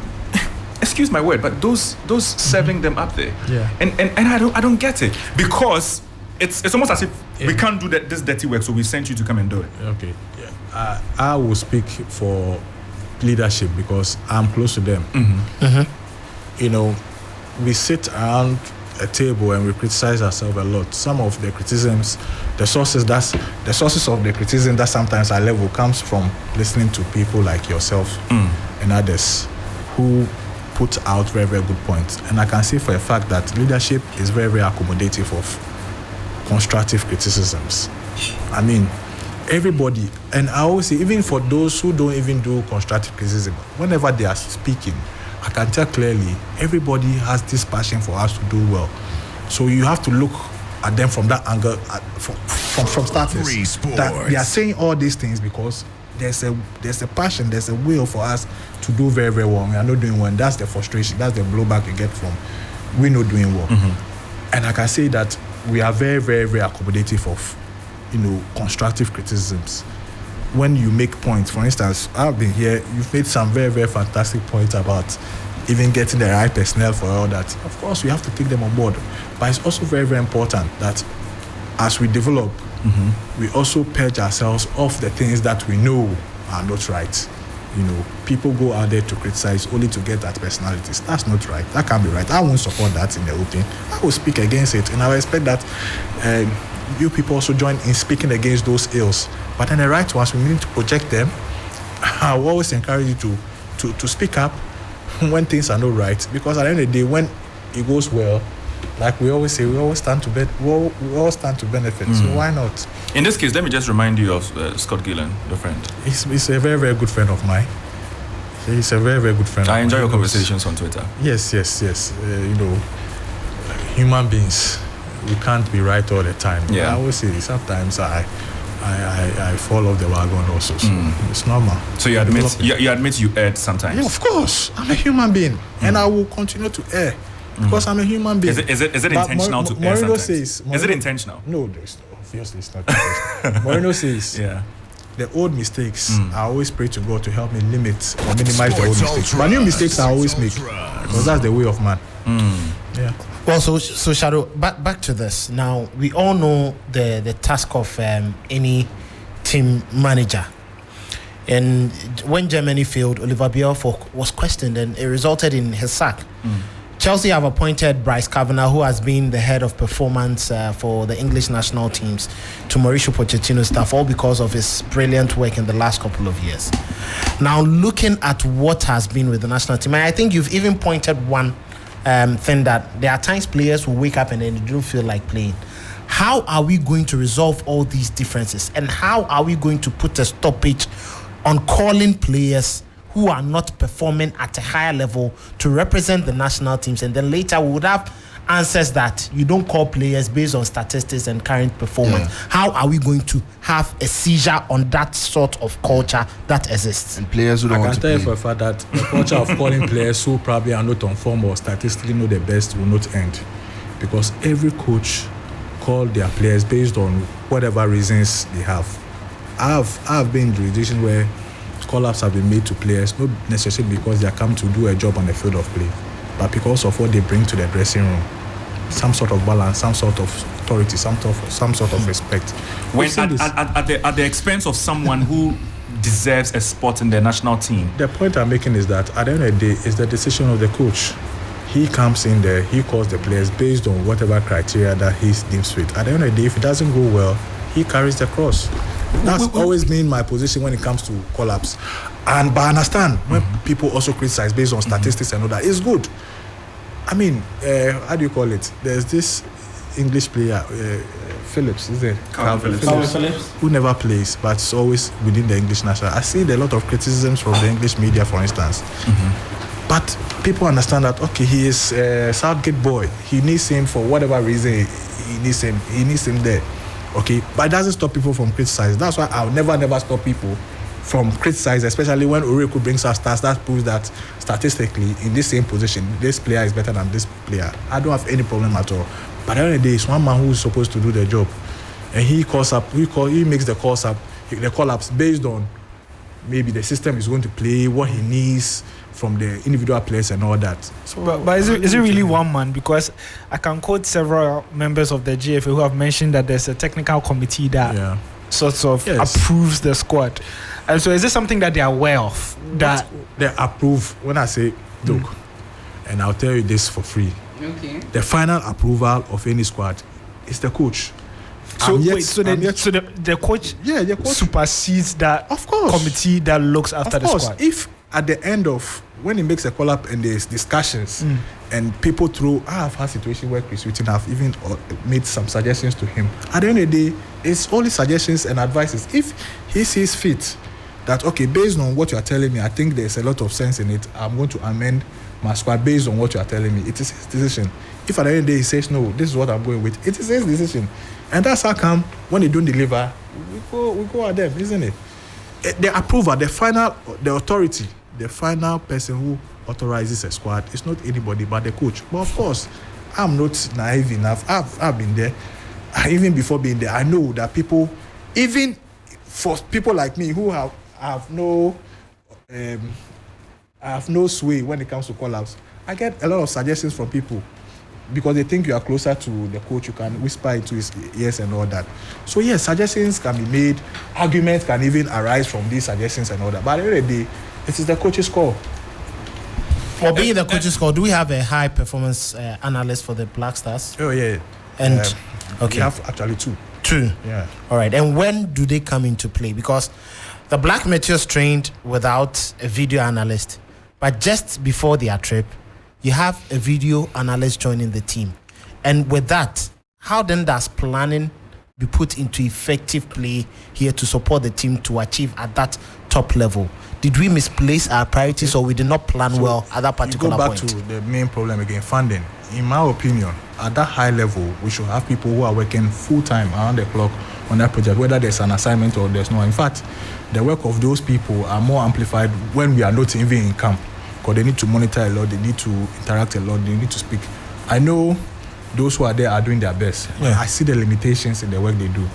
excuse my word, but those serving them up there. Yeah. And I don't get it, because it's almost as if we can't do this dirty work, so we sent you to come and do it. Okay. Yeah. I will speak for leadership because I'm close to them. You know, we sit around a table and we criticize ourselves a lot. Some of the criticisms, the sources of the criticism that sometimes I level comes from listening to people like yourself and others who put out very, very good points. And I can say for a fact that leadership is very, very accommodative of constructive criticisms. I mean, everybody, and I always say, even for those who don't even do constructive criticism, whenever they are speaking, I can tell clearly everybody has this passion for us to do well. So you have to look at them from that angle, from starters. 3Sports. That they are saying all these things because there's a passion, there's a will for us to do very, very well. We are not doing well. And that's the frustration, that's the blowback you get from we're not doing well. And I can say that we are very, very, very accommodative of, constructive criticisms. When you make points, for instance, I've been here, you've made some very, very fantastic points about even getting the right personnel for all that. Of course, we have to take them on board. But it's also very, very important that as we develop, we also purge ourselves of the things that we know are not right. People go out there to criticize only to get that personalities. That's not right. That can't be right. I won't support that in the open. I will speak against it, and I will expect that you people also join in speaking against those ills. But then the right ones, we need to project them. I will always encourage you to speak up when things are not right, because at the end of the day, when it goes well, like we always say, we all stand to benefit. So why not? In this case, let me just remind you of Scott Gillen, your friend. He's a very, very good friend of mine. He's a very, very good friend. I enjoy your conversations on Twitter. Yes. Human beings, we can't be right all the time. Yeah. I always say sometimes I fall off the wagon also. So it's normal. So you admit you erred sometimes? Yeah, of course. I'm a human being, and I will continue to err because I'm a human being. Is it intentional to err sometimes? Is it intentional? No, obviously it's not. Moreno says, the old mistakes, I always pray to God to help me limit or minimize the old mistakes. But new mistakes I always make, because that's the way of man. Yeah. Well, so Shadow, back to this. Now, we all know the task of any team manager. And when Germany failed, Oliver Bierhoff was questioned, and it resulted in his sack. Chelsea have appointed Bryce Kavanagh, who has been the head of performance for the English national teams, to Mauricio Pochettino's staff, all because of his brilliant work in the last couple of years. Now, looking at what has been with the national team, I think you've even pointed one thing, that there are times players will wake up and then they don't feel like playing. How are we going to resolve all these differences? And how are we going to put a stoppage on calling players who are not performing at a higher level to represent the national teams? And then later we would have answers that you don't call players based on statistics and current performance, how are we going to have a seizure on that sort of culture that exists? And players who don't want to play. I can tell you for a fact that the culture of calling players who probably are not on form or statistically know the best will not end, because every coach call their players based on whatever reasons they have. I've been in jurisdictions where call-ups have been made to players, not necessarily because they are come to do a job on the field of play, but because of what they bring to the dressing room. Some sort of balance, some sort of authority, some sort of respect. When at the expense of someone who deserves a spot in the national team. The point I'm making is that at the end of the day, it's the decision of the coach. He comes in there, he calls the players based on whatever criteria that he deems fit. At the end of the day, if it doesn't go well, he carries the cross. That's always been my position when it comes to call-ups. But I understand when people also criticize based on statistics and all that. It's good. I mean, how do you call it? There's this English player, Phillips, is it? Carl Phillips. Who never plays, but it's always within the English national. I see a lot of criticisms from the English media, for instance. But people understand that, okay, he is a Southgate boy. He needs him for whatever reason. He needs him there. Okay, but it doesn't stop people from criticizing. That's why I'll never stop people from criticizing, especially when Oriku brings us stats that proves that statistically in this same position, this player is better than this player. I don't have any problem at all. But at the end of the day, it's one man who is supposed to do the job, and he makes the call-ups based on maybe the system is going to play, what he needs from the individual players and all that. So, but is it really one man? Because I can quote several members of the GFA who have mentioned that there's a technical committee that sort of approves the squad. And so is this something that they are aware of? That they approve. When I say, look, and I'll tell you this for free. Okay. The final approval of any squad is the coach. So the coach supersedes that committee that looks after the squad. If at the end of when he makes a call up and there's discussions and people I've had situations where Chris Whitton have even made some suggestions to him. At the end of the day, it's only suggestions and advices. If he sees fit that, okay, based on what you are telling me, I think there's a lot of sense in it, I'm going to amend my squad based on what you are telling me. It is his decision. If at the end of the day he says, no, this is what I'm going with, it is his decision. And that's how come when they don't deliver, we go at them, isn't it? The approval, the authority, the final person who authorizes a squad is not anybody but the coach. But of course, I'm not naive enough. I've been there. Even before being there, I know that people, even for people like me who have no sway when it comes to call-outs, I get a lot of suggestions from people because they think you are closer to the coach. You can whisper into his ears and all that. So yes, suggestions can be made. Arguments can even arise from these suggestions and all that. But at the end of the day, it is the coach's call. For being the coach's call, do we have a high performance analyst for the Black Stars? Oh yeah. And we have actually two. Yeah. All right. And when do they come into play? Because the Black Meteors trained without a video analyst, but just before their trip, you have a video analyst joining the team. And with that, how then does planning be put into effective play here to support the team to achieve at that top level? Did we misplace our priorities or we did not plan well at that particular point? You go back to the main problem again, funding. In my opinion, at that high level, we should have people who are working full-time around the clock on that project, whether there's an assignment or there's no. In fact, the work of those people are more amplified when we are not even in camp, because they need to monitor a lot, they need to interact a lot, they need to speak. I know those who are there are doing their best. Yeah. I see the limitations in the work they do.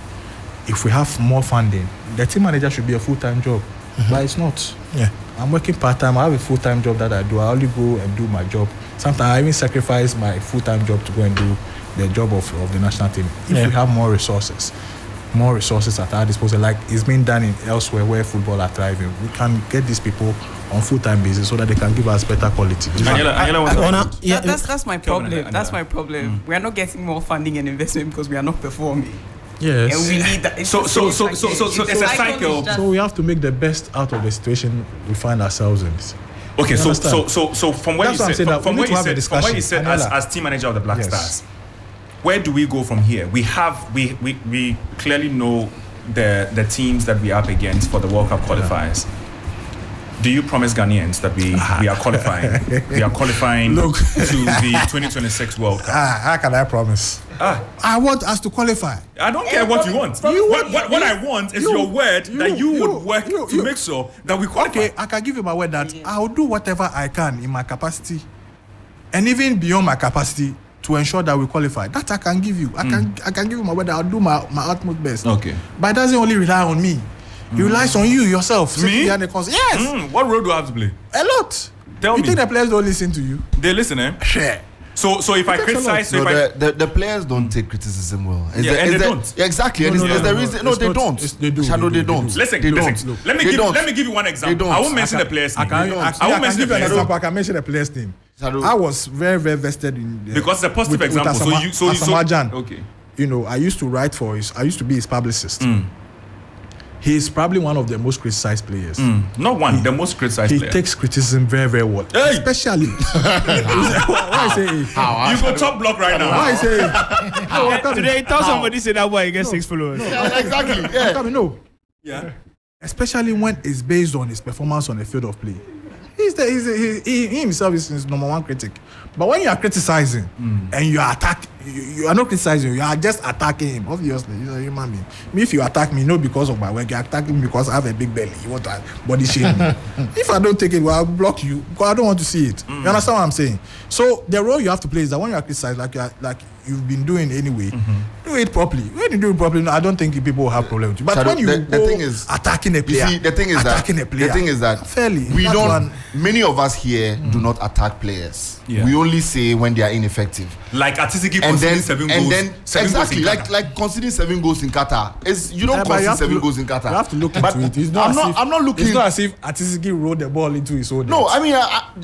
If we have more funding, the team manager should be a full-time job, but it's not. Yeah. I'm working part-time. I have a full-time job that I do. I only go and do my job. Sometimes I even sacrifice my full-time job to go and do the job of the national team. If we have more resources at our disposal, like it's been done in elsewhere where football are thriving, we can get these people on full-time basis so that they can give us better quality. That's my problem. That's my problem. We are not getting more funding and investment because we are not performing. Yes. And we need that. So it's a cycle. So we have to make the best out of the situation we find ourselves in. Okay, so from what you said as team manager of the Black Stars, where do we go from here? We clearly know the teams that we are up against for the World Cup qualifiers. do you promise Ghanaians that we are qualifying? We are qualifying Look. to the 2026 World Cup. How can I promise? I want us to qualify. I don't care what you want. What I want is your word that you would work to make sure that we qualify. Okay, I can give you my word that I'll do whatever I can in my capacity, and even beyond my capacity, to ensure that we qualify. That I can give you. I can give you my word that I'll do my utmost best. Okay. But it doesn't only rely on me. It relies on you yourself. Me? Yes. What role do I have to play? A lot. Tell you me. think the players don't listen to you? They listen, eh? Sure. So if I criticize, The players don't take criticism well. and they don't. Yeah, exactly. And is the reason? No, they don't. They do. Shadow, they don't. Listen. They don't. Look, let me give you one example. They I don't. won't mention the player's name. I won't can mention give the you an player's example. name I can mention the player's name. Shadow. I was very, very vested in because it's a positive example. Asamajan. Okay. You know, I used to be his publicist. He is probably one of the most criticized players. The most criticized player. He takes criticism very, very well. Hey! Especially. Why I say You go top block right now. Why I say Today, tell somebody say that boy gets 6 followers. Exactly. Yeah. No. Yeah. Especially when it's based on his performance on the field of play. He himself is his number one critic. But when you are criticizing and you are you are not criticizing, you are just attacking him. Obviously, he's a human being. Me, if you attack me, not because of my work, you attack me because I have a big belly. You want to body shame me. If I don't take it, well, I'll block you because I don't want to see it. You understand what I'm saying? So the role you have to play is that when you are criticized, like you've been doing anyway, do it properly. When you do it properly, I don't think people will have problem with you. But when you the thing is, attacking a player, you see, the thing is that fairly, we don't. Many of us here do not attack players. Yeah. We only say when they are ineffective. Like Atisiki conceding 7 goals. Exactly, like conceding 7 goals in Qatar. You don't concede 7 goals in Qatar. You have to look into it. It's not I'm not looking. It's not as if Atisiki rolled the ball into his own. No, I mean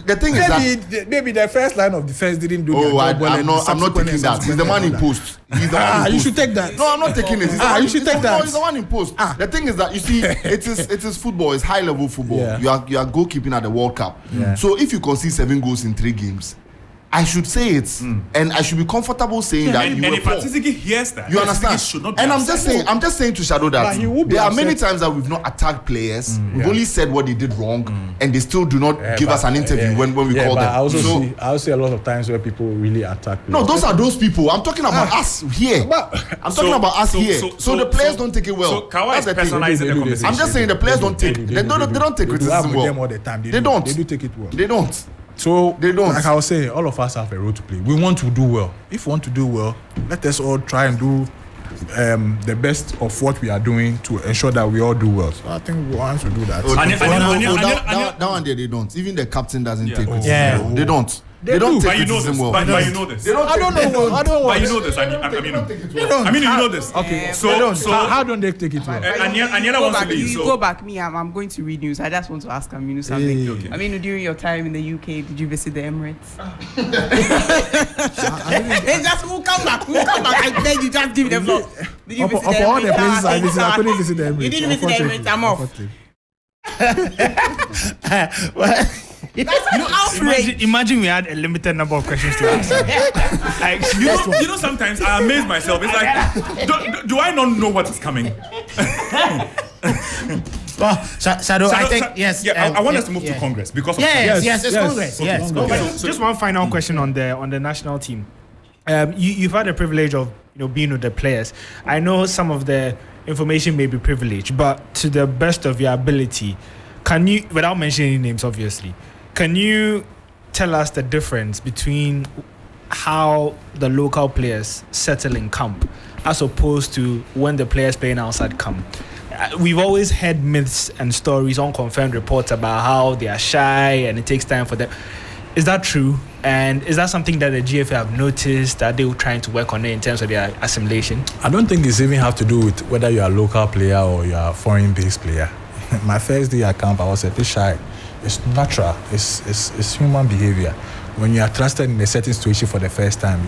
the thing is that maybe the first line of defense didn't do their job well. I'm not taking that. He's the man in post. He's the one in post. You should take that. No, I'm not taking it. You should take that. No, he's the one in post. The thing is that you see, it is football. It's high level football. Yeah. You are goalkeeping at the World Cup. Yeah. So if you concede 7 goals in 3 games, I should say it, and I should be comfortable saying that you were if poor. Atisiki hears that, You understand? should not be And I'm upset. just saying to Shadow But that he will be there are upset. many times that we've not attacked players. We've only said what they did wrong, and they still do not give us an interview when we call them. I also see a lot of times where people really attack players. No, those are those people. I'm talking about us here. I'm talking about us here. So the players don't take it well. So Kawa is That's the thing. personalizing the conversation. I'm just saying the players don't take. They don't take criticism well. them all the time. They don't. They do take it well. They don't. So They don't. Like I was saying, all of us have a role to play. We want to do well. If we want to do well, let us all try and do the best of what we are doing to ensure that we all do well. So I think we want to do that. That one they don't. Even the captain doesn't take criticism. Yeah. They don't. They don't take But you know criticism this. well. But you know this. I don't know. But you know this. I mean, you know this. Okay. So How don't they take it well? Aniela wants to leave. You go back. Me, I'm going to read news. I just want to ask Aminu something. Hey. Okay. I mean, during your time in the UK, did you visit the Emirates? Just who come back. I beg you, just give me the floor. Did you Of visit all the Emirates? places I visited, I couldn't visit the Emirates. You didn't visit the Emirates. I'm off. That's outrage. Imagine we had a limited number of questions to ask. Like, You know, sometimes I amaze myself. It's like, do I not know what is coming? Well, Shadow, I think yes. Yeah, I want us to move to Congress because of Yes, it's Congress. Okay. Yes, Okay. Congress. just one final question on the national team. You've had the privilege of being with the players. I know some of the information may be privileged, but to the best of your ability, can you, without mentioning names, obviously, can you tell us the difference between how the local players settle in camp as opposed to when the players playing outside camp? We've always heard myths and stories, unconfirmed reports about how they are shy and it takes time for them. Is that true? And is that something that the GFA have noticed that they were trying to work on it in terms of their assimilation? I don't think it's even have to do with whether you're a local player or you're a foreign-based player. My first day at camp, I was a bit shy. It's natural. It's human behavior. When you are trusted in a certain situation for the first time,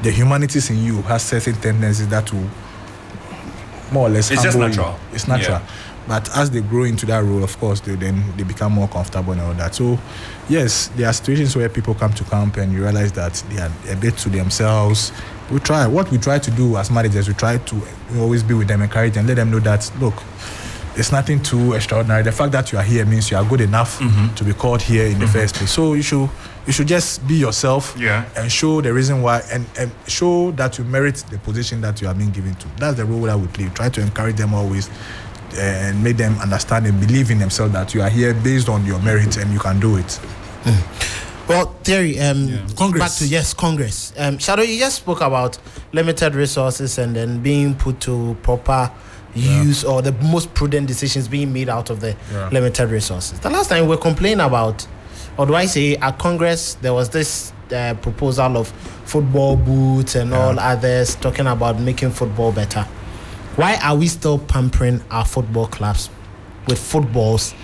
the humanities in you has certain tendencies that will more or less it's just humble natural. you. It's natural. Yeah. But as they grow into that role, of course, they become more comfortable and all that. So, yes, there are situations where people come to camp and you realize that they are a bit to themselves. What we try to do as managers, we try to always be with them, encourage them, let them know that, look, It's nothing too extraordinary. The fact that you are here means you are good enough to be called here in the first place. So you should just be yourself and show the reason why and show that you merit the position that you are being given to. That's the role that we play. Try to encourage them always and make them understand and believe in themselves that you are here based on your merit and you can do it. Well, Terry, Congress. Back to Congress. Shadow, you just spoke about limited resources and then being put to proper use or the most prudent decisions being made out of the limited resources. The last time we were complaining about, or do I say at Congress, there was this proposal of football boots and all others talking about making football better. Why are we still pampering our football clubs with footballs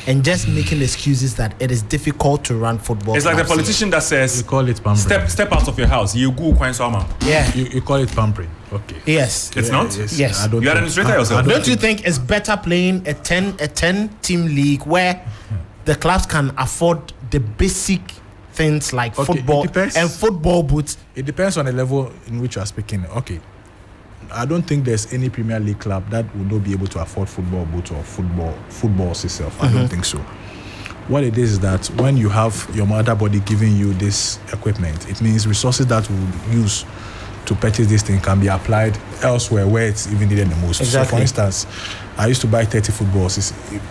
and just making excuses that it is difficult to run football? It's like the politician that says, You call it pampering. step out of your house. You go Kwan Sama. Yeah. You call it pampering. Okay. Yes. It's not? Yes. I don't You are an think- administrator yourself. Don't you think it's better playing a 10 team league where the clubs can afford the basic things like Okay, football it depends. and football boots? It depends on the level in which you are speaking. Okay. I don't think there's any Premier League club that would not be able to afford football boots or footballs itself. I don't think so. What it is that when you have your mother body giving you this equipment, it means resources that we use to purchase this thing can be applied elsewhere where it's even needed the most. Exactly. So for instance, I used to buy 30 footballs.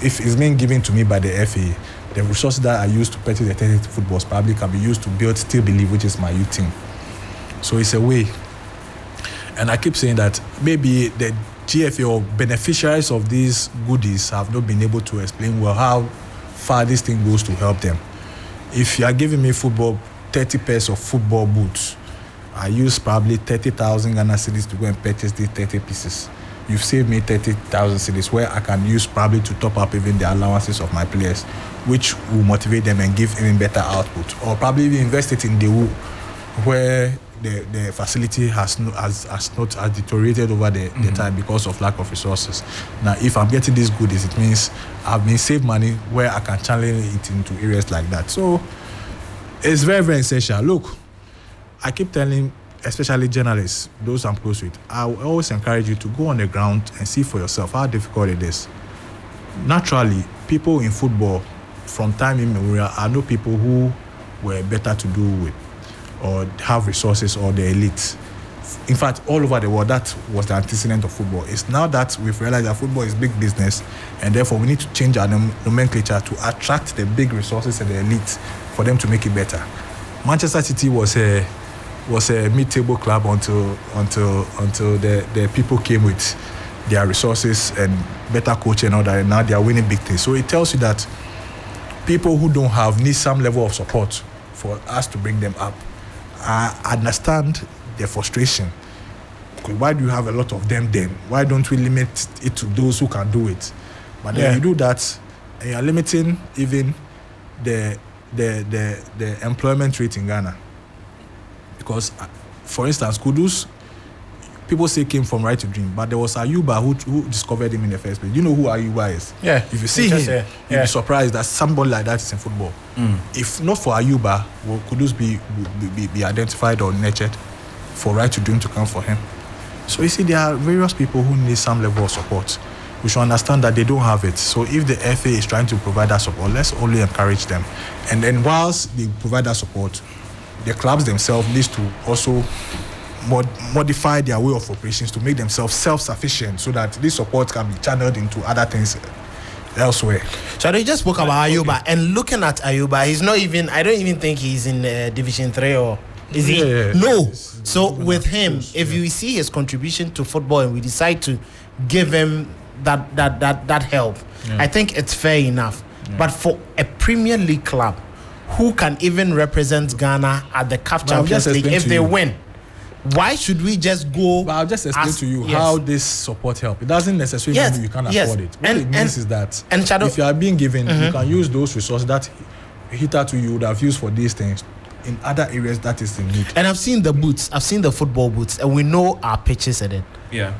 If it's being given to me by the FA, the resources that I use to purchase the 30 footballs probably can be used to build Still Believe, which is my youth team. So it's a way. And I keep saying that maybe the GFA or beneficiaries of these goodies have not been able to explain well how far this thing goes to help them. If you are giving me 30 pairs of football boots, I use probably 30,000 Ghana cedis to go and purchase these 30 pieces. You've saved me 30,000 cedis where I can use probably to top up even the allowances of my players, which will motivate them and give even better output. Or probably even invest it in the where the facility has deteriorated over the time because of lack of resources. Now, if I'm getting these goodies, it means I've been saved money where I can channel it into areas like that. So it's very, very essential. Look, I keep telling, especially journalists, those I'm close with, I will always encourage you to go on the ground and see for yourself how difficult it is. Naturally, people in football from time immemorial are no people who were better to do with or have resources or the elite. In fact, all over the world, that was the antecedent of football. It's now that we've realized that football is big business and therefore we need to change our nomenclature to attract the big resources and the elite for them to make it better. Manchester City was a mid-table club until the people came with their resources and better coaching and all that, and now they are winning big things. So it tells you that people who don't have need some level of support for us to bring them up. I understand their frustration. Why do you have a lot of them then? Why don't we limit it to those who can do it? But then you do that and you're limiting even the employment rate in Ghana. Because, for instance, Kudus, people say came from Right to Dream, but there was Ayuba who discovered him in the first place. You know who Ayuba is? Yeah. If you see him, you'll be surprised that somebody like that is in football. If not for Ayuba, will Kudus be identified or nurtured for Right to Dream to come for him? So you see, there are various people who need some level of support. We should understand that they don't have it. So if the FA is trying to provide that support, let's only encourage them. And then whilst they provide that support, the clubs themselves need to also modify their way of operations to make themselves self-sufficient so that this support can be channeled into other things elsewhere. So they just spoke about Ayuba, and looking at Ayuba, he's not even, I don't even think he's in Division 3 or is he? No. So with him, if you see his contribution to football and we decide to give him that help, I think it's fair enough. But for a Premier League club who can even represent Ghana at the CAF Champions League if they win, why should we just go? But I'll just explain to you how this support help. It doesn't necessarily mean you can't afford it. What it means is that if you are being given, you can use those resources that hitherto you would have used for these things in other areas that is in need. And I've seen the boots, I've seen the football boots, and we know our pitches in it. Yeah.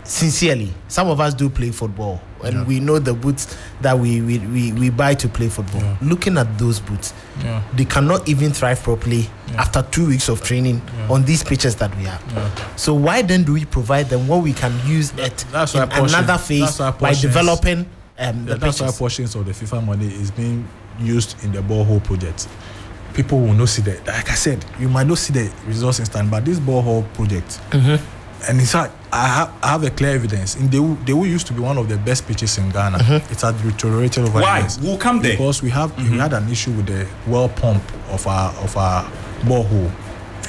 Sincerely, some of us do play football, and we know the boots that we buy to play football. Looking at those boots, they cannot even thrive properly after 2 weeks of training on these pitches that we have. So why then do we provide them when we can use it in another phase by developing That's why portions of the FIFA money is being used in the borehole project. People will not see that. Like I said, you might not see the results instant, but this borehole project, and in fact, I have a clear evidence. In they used to be one of the best pitches in Ghana. It had deteriorated over Why? years. We'll come there. Because we had an issue with the well pump of our borehole.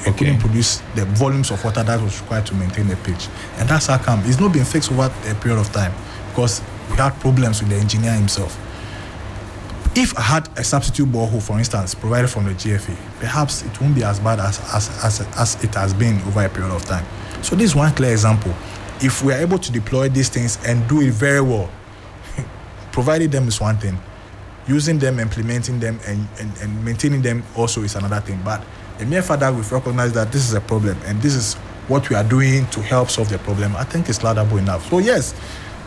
It couldn't produce the volumes of water that was required to maintain the pitch, and that's how come it's not been fixed over a period of time because we had problems with the engineer himself. If I had a substitute borehole, for instance, provided from the GFA, perhaps it won't be as bad as it has been over a period of time. So this is one clear example. If we are able to deploy these things and do it very well, providing them is one thing, using them, implementing them, and maintaining them also is another thing. But the mere fact that we've recognized that this is a problem and this is what we are doing to help solve the problem, I think it's laudable enough. So yes,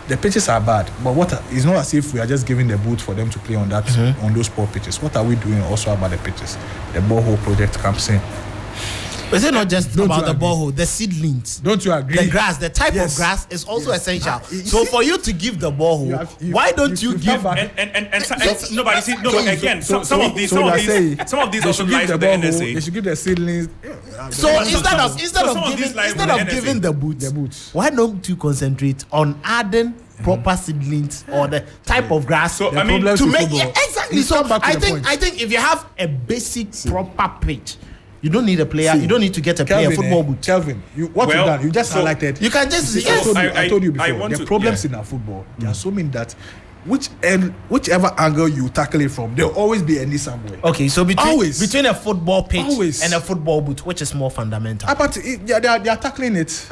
the pitches are bad, but it's not as if we are just giving the boot for them to play on that on those poor pitches. What are we doing also about the pitches? The borehole project comes in. Is it not just about the borehole, the seedlings? Don't you agree? The grass, the type of grass is also essential. So for you to give the borehole, why don't you give? Some of these also lies with the NSA. They should give the seedlings. So instead of giving the boots, why don't you concentrate on adding proper seedlings or the type of grass? So I mean, to make exactly. So I think if you have a basic proper pitch, you don't need a player. You don't need to get a player football boot. Kelvin, you've done. You just highlighted. You can just. I told you before. The problems in our football. There are so many that whichever angle you tackle it from, there'll always be a need somewhere. Okay, so between a football pitch and a football boot, which is more fundamental? But they are tackling it.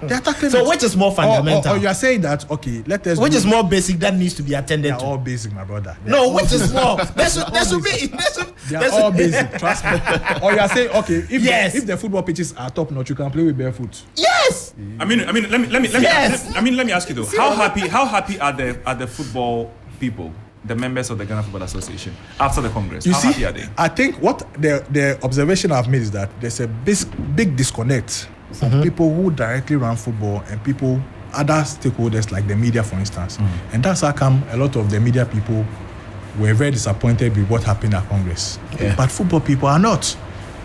They are tackling it. So which is more fundamental? Or you are saying that, okay, let us. Which is more basic that needs to be attended to? They are all basic, my brother. Which is more? There should be. They are all basic. Trust me. Or you are saying, okay, if the football pitches are top notch, you can play with barefoot. Yes. I mean, let me ask you though. How happy are the football people, the members of the Ghana Football Association, after the Congress? How happy are they? I think what the observation I've made is that there's a big disconnect from people who directly run football and other stakeholders like the media, for instance. And that's how come a lot of the media people were very disappointed with what happened at Congress. But football people are not.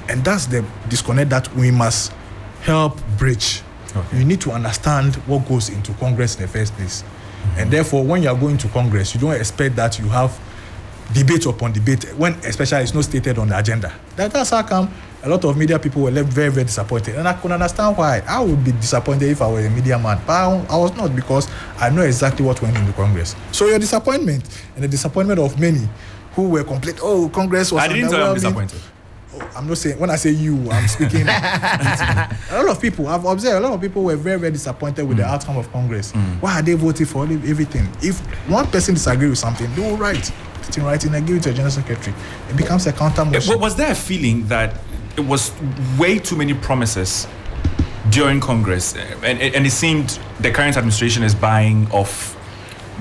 And that's the disconnect that we must help bridge. You need to understand what goes into Congress in the first place. And therefore, when you are going to Congress, you don't expect that you have debate upon debate, when especially it's not stated on the agenda. That's how come a lot of media people were left very, very disappointed. And I could understand why. I would be disappointed if I were a media man. But I was not, because I know exactly what went into Congress. So your disappointment and the disappointment of many who were complete, Congress was... I didn't say I'm disappointed. I'm not saying, when I say you, I'm speaking. A lot of people, I've observed, a lot of people were very, very disappointed with the outcome of Congress. Why are they voting for everything? If one person disagrees with something, they will write it in writing and give it to a general secretary. It becomes a counter motion. Was there a feeling that it was way too many promises during Congress, and it seemed the current administration is buying off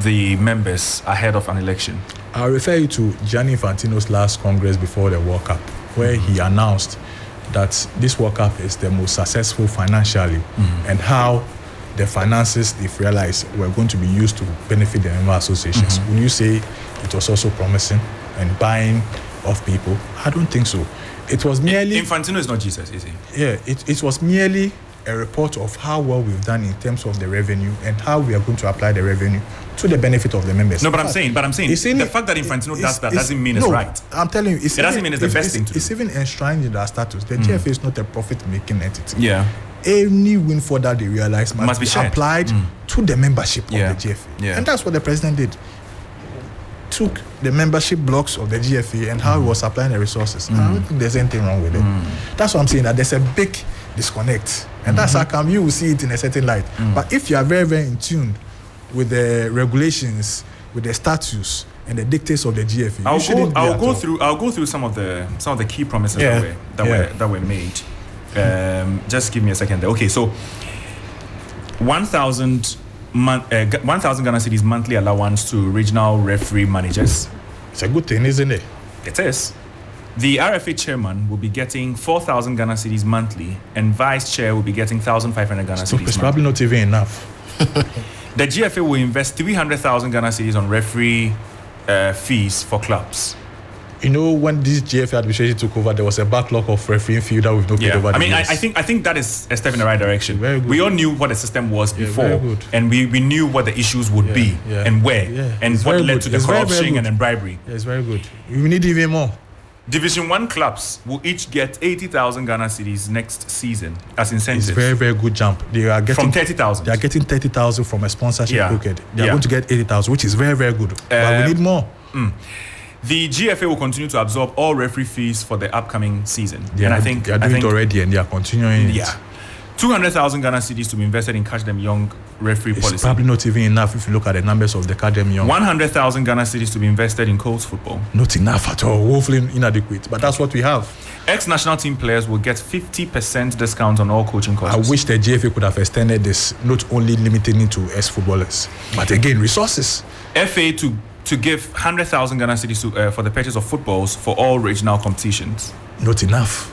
the members ahead of an election? I'll refer you to Gianni Infantino's last Congress before the World Cup, where he announced that this World Cup is the most successful financially, and how the finances they've realized were going to be used to benefit the member associations. Would you say it was also promising and buying off people? I don't think so. It was merely... Infantino is not Jesus, is he? Yeah, it was merely a report of how well we've done in terms of the revenue and how we are going to apply the revenue to the benefit of the members. No, but I'm saying the fact that Infantino does that doesn't mean it's right. I'm telling you, it doesn't mean it's the best thing to do. It's even enshrined in our status. The GFA is not a profit-making entity. Yeah. Any windfall that they realize must be applied to the membership of the GFA. Yeah. And that's what the president did. Took the membership blocks of the GFA and how he was applying the resources. I don't think there's anything wrong with it. That's what I'm saying, that there's a big disconnect. And that's how come you will see it in a certain light. But if you are very, very in tune with the regulations, with the statutes and the dictates of the GFA, I'll go through some of the key promises that were made. Just give me a second there. Okay, so 1,000 Ghana cedis monthly allowance to regional referee managers. It's a good thing, isn't it? It is. The RFA chairman will be getting 4,000 Ghana cedis monthly, and vice chair will be getting 1,500 Ghana cedis monthly. It's probably not even enough. the GFA will invest 300,000 Ghana cedis on referee fees for clubs. You know, when this GFA administration took over, there was a backlog of refereeing fee that we've not paid over. I mean, years. I think that is a step in the right direction. Very good. We all knew what the system was before, very good. and we knew what the issues would be and where, and It's what very led good. to the It's very, corruption very good. and then bribery. Yeah, it's very good. We need even more. Division 1 clubs will each get 80,000 Ghana cedis next season as incentives. It's very, very good jump. They are getting From 30,000. They are getting 30,000 from a sponsorship pocket. They are Yeah. going to get 80,000, which is very, very good. But we need more. The GFA will continue to absorb all referee fees for the upcoming season. They and are, I think they are doing it already, and they are continuing. Yeah. 200,000 Ghana cedis to be invested in Catch Them Young referee It's policy. probably not even enough if you look at the numbers of the academy. 100,000 Ghana cedis to be invested in Colts football. Not enough at all. Woefully inadequate. But that's what we have. Ex-national team players will get 50% discount on all coaching costs. I wish the GFA could have extended this, not only limiting it to ex-footballers, but again, resources. FA to give 100,000 Ghana cedis for the purchase of footballs for all regional competitions. Not enough.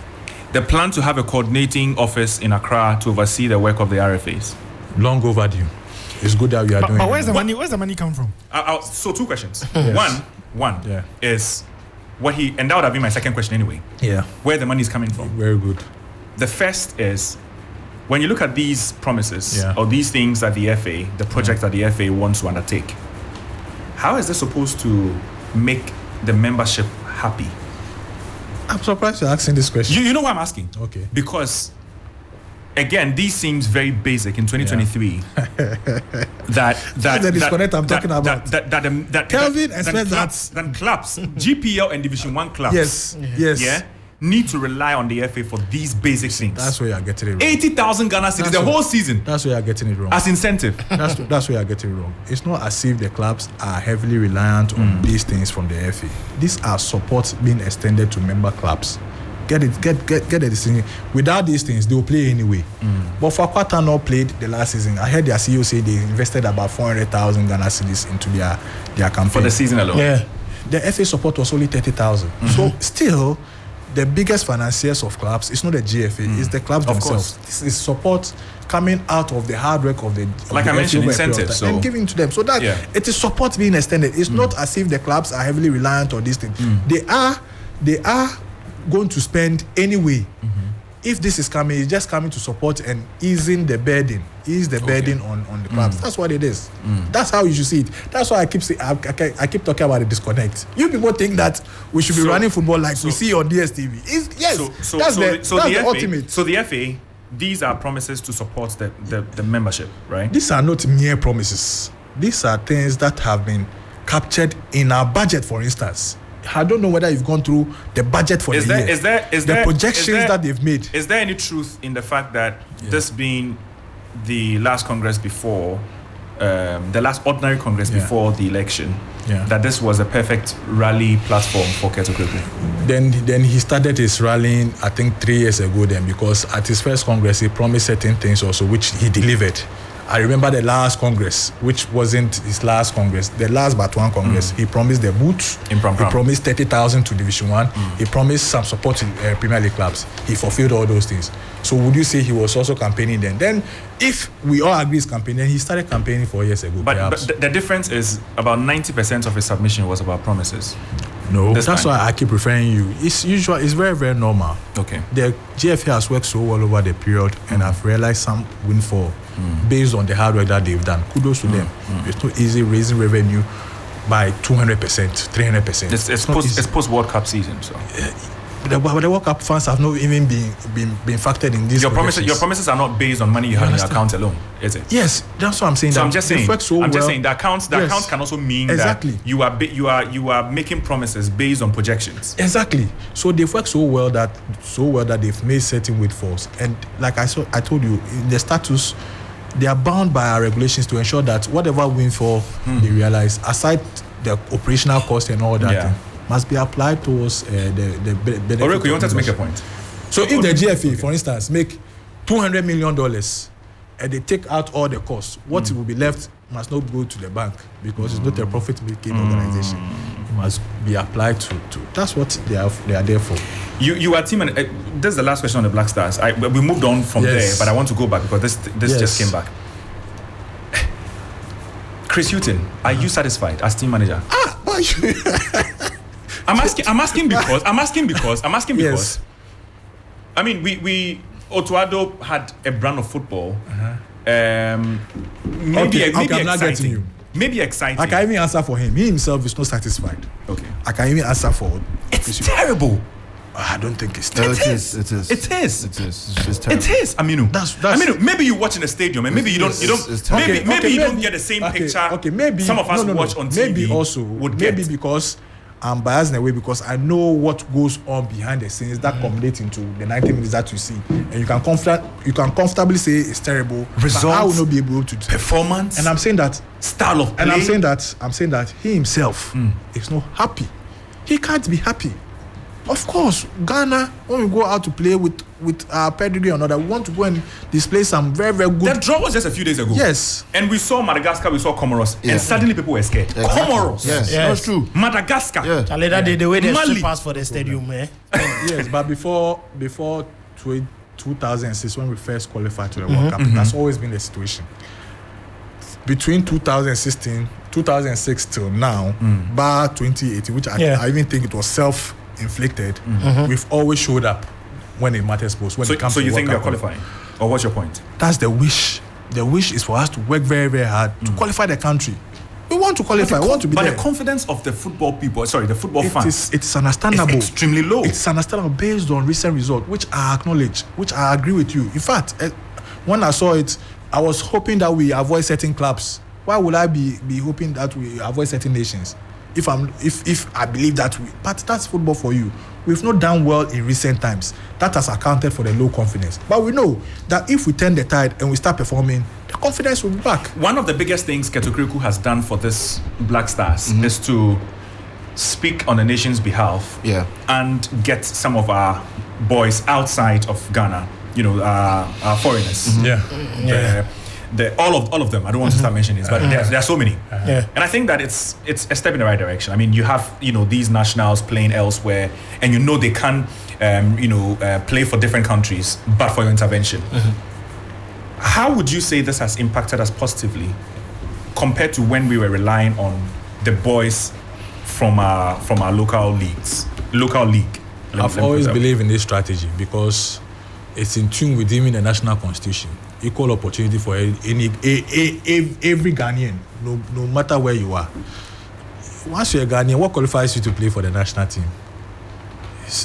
The plan to have a coordinating office in Accra to oversee the work of the RFAs. Long overdue. It's good that we are doing But it. where's the money? Where's the money come from? So 2 questions. Yes. One Yeah. is what he, and that would have been my second question anyway. Yeah. Where the money is coming from. Very good. The first is, when you look at these promises or these things that the FA, the projects that the FA wants to undertake, how is this supposed to make the membership happy? I'm surprised you're asking this question. You know why I'm asking? Okay. Because, again, these seems very basic in 2023. That's the disconnect I'm talking about. Kelvin expects that clubs, GPL and Division 1 clubs, Yes. need to rely on the FA for these basic things. That's where you're getting it wrong. 80,000 Ghana cedis the whole season That's where you're getting it wrong. as incentive. That's where you're getting it wrong. It's not as if the clubs are heavily reliant on these things from the FA. These are supports being extended to member clubs. Get the decision. Without these things, they will play anyway. But for Aquata not played the last season, I heard their CEO say they invested about 400,000 Ghana cedis into their campaign For the season alone. Yeah, the FA support was only 30,000. So still, the biggest financiers of clubs is not the GFA, it's the clubs themselves. This is support coming out of the hard work of the Like the I mentioned, FA over a period of incentives, time and so- giving to them. So that it is support being extended. It's not as if the clubs are heavily reliant on this thing. They are going to spend anyway. If this is coming, it's just coming to support and ease the burden on the clubs. That's what it is. That's how you should see it. That's why I keep saying I keep talking about the disconnect. You people think that we should be running football like we see on DSTV. That's the ultimate. So the FA, these are promises to support the membership, right? These are not mere promises. These are things that have been captured in our budget, for instance. I don't know whether you've gone through the budget for the year. The projections that they've made. Is there any truth in the fact that this being the last Congress before, the last ordinary Congress before the election, that this was a perfect rally platform for Ketokweku? Then he started his rallying, I think 3 years ago then, because at his first Congress he promised certain things also which he delivered. I remember the last Congress, which wasn't his last Congress, the last but one Congress. He promised the boots. In Pram Pram. He promised 30,000 to Division 1. He promised some support to Premier League clubs. He fulfilled all those things. So would you say he was also campaigning then? Then if we all agree he's campaigning, he started campaigning 4 years ago. But the difference is about 90% of his submission was about promises. No, This that's time. why I keep referring you. It's usual. It's very, very normal. Okay. The GFA has worked so well over the period, and I've realized some windfall based on the hard work that they've done. Kudos to them. It's not easy raising revenue by 200%, 300%. It's post World Cup season, so The World Cup funds have not even been factored in these. your promises are not based on money you have in your account alone, is it? Yes, that's what I'm saying. So that I'm just they saying. work so I'm just well. saying the accounts can also mean Exactly. that you are making promises based on projections. Exactly. So they've worked so well that they've made certain windfalls. And like I told you, in the status, they are bound by our regulations to ensure that whatever windfall they realize, aside the operational cost and all that, thing, must be applied towards the benefit. Oreko, you wanted to make a membership. point. So if the GFA, for instance, make $200 million and they take out all the costs, what will be left must not go to the bank because it's not a profit-making organization. It must be applied to. That's what they are there for. You are team, and this is the last question on the Black Stars. We moved on from there, but I want to go back because this just came back. Chris Hughton, are you satisfied as team manager? I'm asking because. Yes. I mean, we Otuado had a brand of football. Maybe I'm not getting exciting. you. Maybe exciting. I can even answer for him. He himself is not satisfied. Okay. I can even answer for. It's terrible. I don't think it's No, terrible. it is. It is. It's terrible. It is. Aminu. That's- Aminu. Maybe you watch in the stadium and maybe you don't. it's Maybe Okay, you don't maybe- get the same okay, picture. Okay, maybe some of us no. watch on TV. Maybe also would get. maybe because I'm biased in a way because I know what goes on behind the scenes that culminate into the 90 minutes that you see, and you can comfortably say it's terrible. Results, but I will not be able to performance, and I'm saying that style of play. and I'm saying that he himself is not happy. He can't be happy. Of course, Ghana, when we go out to play with pedigree or another, we want to go and display some very, very good. That draw was just a few days ago. Yes. And we saw Madagascar, we saw Comoros, Yeah. and suddenly people were scared. Exactly. Comoros. Yes, Yes. that's true. Madagascar. Yeah. Charlie, that day, the way they Mali. strip us for the stadium, eh? Yes, but before 2006, when we first qualified to the World Cup, that's always been the situation. Between 2006 till now, bar 2018, which I even think it was self-inflicted, we've always showed up when it matters most. When it comes So to you think World they're Cup. qualifying? Or what's your point? That's the wish. The wish is for us to work very, very hard to qualify the country. We want to qualify. We want to be But there. the confidence of the football people, the football fans, It's understandable. is extremely low. It's understandable based on recent results, which I acknowledge, which I agree with you. In fact, when I saw it, I was hoping that we avoid certain clubs. Why would I be hoping that we avoid certain nations? If I believe that but that's football for you. We've not done well in recent times. That has accounted for the low confidence. But we know that if we turn the tide and we start performing, the confidence will be back. One of the biggest things Ketokriku has done for this Black Stars is to speak on the nation's behalf and get some of our boys outside of Ghana, our foreigners. All of them. I don't want to start mentioning this, but there are so many. And I think that it's a step in the right direction. I mean, you have these nationals playing elsewhere, and they can play for different countries, but for your intervention. How would you say this has impacted us positively compared to when we were relying on the boys from our local league? I've always believed in this strategy because it's in tune with even the national constitution. Equal opportunity for every Ghanaian, no matter where you are. Once you're a Ghanaian, what qualifies you to play for the national team?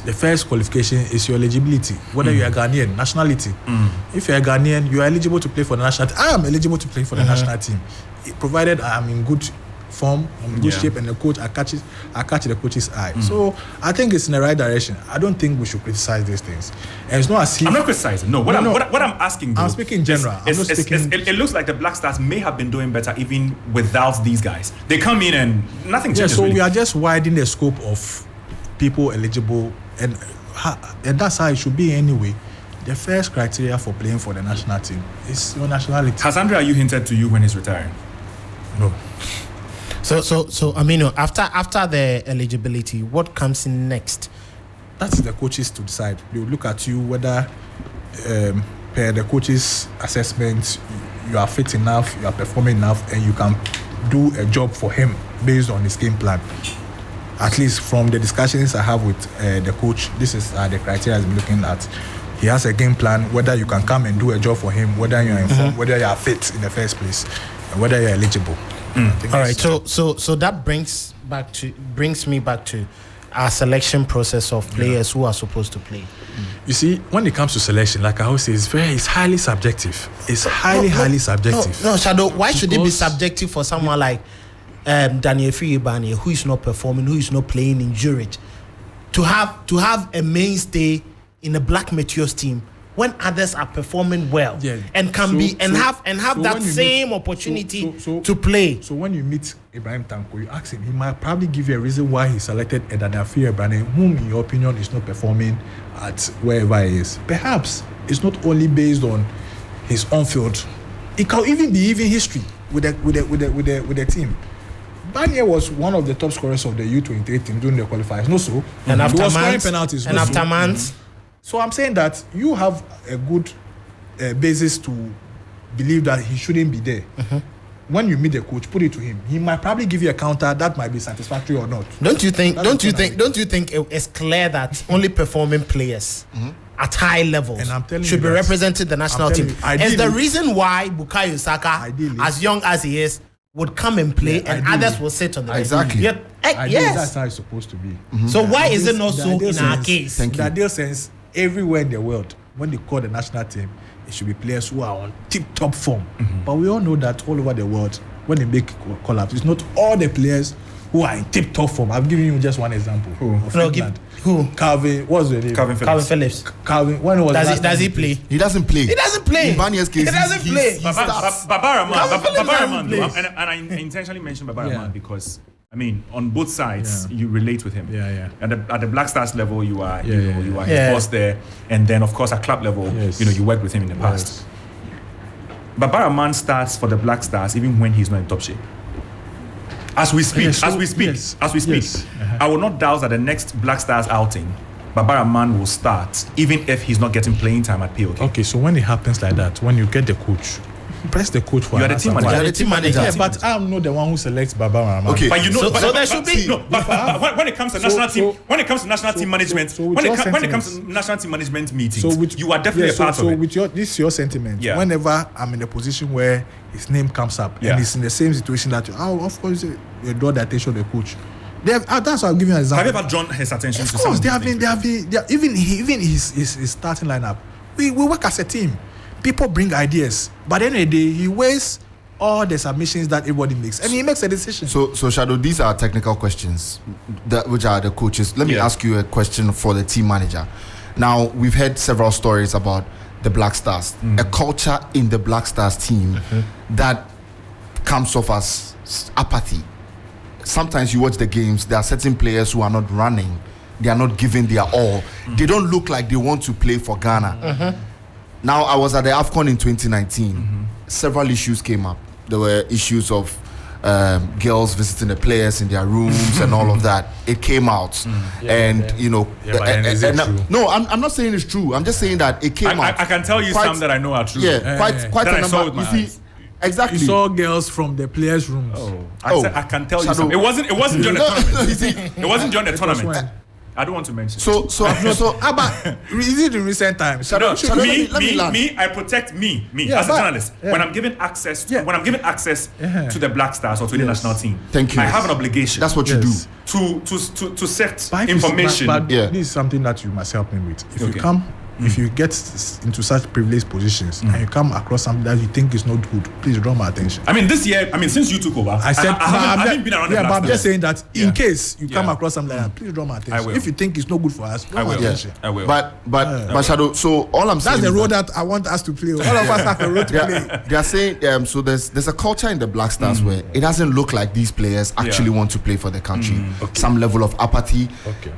The first qualification is your eligibility, whether you're a Ghanaian, nationality. If you're a Ghanaian, you are eligible to play for the national team. I am eligible to play for the national team, provided I am in good form, in good shape, and the coach, I catch the coach's eye. So I think it's in the right direction. I don't think we should criticize these things. And it's not as if I'm not criticizing. No, what I'm asking. I'm speaking in general. It looks like the Black Stars may have been doing better even without these guys. They come in and nothing changes. So really. we are just widening the scope of people eligible, and that's how it should be anyway. The first criteria for playing for the national team is your nationality. Has Andre Ayew hinted to you when he's retiring? No. So Aminu, after the eligibility, what comes in next? That's the coaches to decide. They will look at you whether per the coaches' assessment you are fit enough, you are performing enough, and you can do a job for him based on his game plan. At least from the discussions I have with the coach, this is the criteria I'm looking at. He has a game plan, whether you can come and do a job for him, whether you are informed, whether you are fit in the first place, and whether you are eligible. All right, so that brings me back to our selection process of players who are supposed to play. You see, when it comes to selection, like I always say, it's highly subjective. It's highly subjective. No, Shadow, why should it be subjective for someone like Daniel Fiyebane, who is not performing, who is not playing in Zurich, to have a mainstay in a Black Meteors team when others are performing well and have that same opportunity to play? So when you meet Ibrahim Tanko, you ask him, he might probably give you a reason why he selected Daniel Fiyebane, whom in your opinion is not performing at wherever he is. Perhaps it's not only based on his on-field. It can even be history with the team. Banye was one of the top scorers of the U23 team during the qualifiers. No, so and after he was scoring months, penalties. And after months. So I'm saying that you have a good basis to believe that he shouldn't be there. when you meet the coach, put it to him. He might probably give you a counter that might be satisfactory or not. Don't you think it's clear that only performing players at high levels should be representing the national team? And the reason why Bukayo Saka, as young as he is, would come and play, and others will sit on the bench. Exactly. Yes, that's how it's supposed to be. So why is it not so in our case? In the ideal sense, everywhere in the world, when they call the national team, it should be players who are on tip-top form. But we all know that all over the world, when they make collapse, it's not all the players who are in tip-top form. I'm giving you just one example. Who? Calvin, what's the name? Calvin Phillips. Calvin, when was does he play? He doesn't play. He doesn't play. In Bania's case, he doesn't play. Babaraman, and I intentionally mentioned Babaraman because I mean, on both sides, you relate with him. At the Black Stars level, you are his boss there, and then of course at club level, you worked with him in the past. Babaraman starts for the Black Stars even when he's not in top shape. As we speak, I will not doubt that the next Black Stars outing, Babaraman will start, even if he's not getting playing time at POK. Okay, so when it happens like that, when you get the coach, press the coach for you are the team manager. You are the team manager. Yeah, but I'm not the one who selects Babaraman. Okay, but you know, so there should be when it comes to national team, when it comes to national team management, when it comes to national team management meetings, you are definitely a part of it. So with this is your sentiment. Yeah. Whenever I'm in a position where his name comes up and he's in the same situation that of course you draw the attention of the coach. That's why I'm giving you an example. Have you ever drawn his attention of to course, something? Even his starting lineup. We work as a team. People bring ideas, but at the end of the day, he weighs all the submissions that everybody makes, and he makes a decision. So Shadow, these are technical questions, which are the coaches. Let me ask you a question for the team manager. Now, we've heard several stories about the Black Stars, a culture in the Black Stars team that comes off as apathy. Sometimes you watch the games, there are certain players who are not running, they are not giving their all. They don't look like they want to play for Ghana. Now, I was at the AFCON in 2019. Several issues came up. There were issues of girls visiting the players in their rooms and all of that. It came out. You know... is it true? No, I'm not saying it's true. I'm just saying that it came out. I can tell you some that I know are true. Quite a number. You see, exactly. You saw girls from the players' rooms. I can tell you some. It wasn't during the tournament. It wasn't during the tournament. I don't want to mention. So, is it in recent times? I protect me as a journalist. When I'm given access, to the Black Stars or to the national team, thank you. I have an obligation. That's what you do to sift information. But this is something that you must help me with. If you get into such privileged positions and you come across something that you think is not good, please draw my attention. I mean, this year, since you took over, I haven't been around the Black but I'm just Stars. saying that in case you come across something like that, please draw my attention. If you think it's not good for us, draw my attention. I will. But Shadow, so all I'm saying that's the road that I want us to play. All of us have a road to play. They are saying, so there's a culture in the Black Stars where it doesn't look like these players actually want to play for the country. Some level of apathy,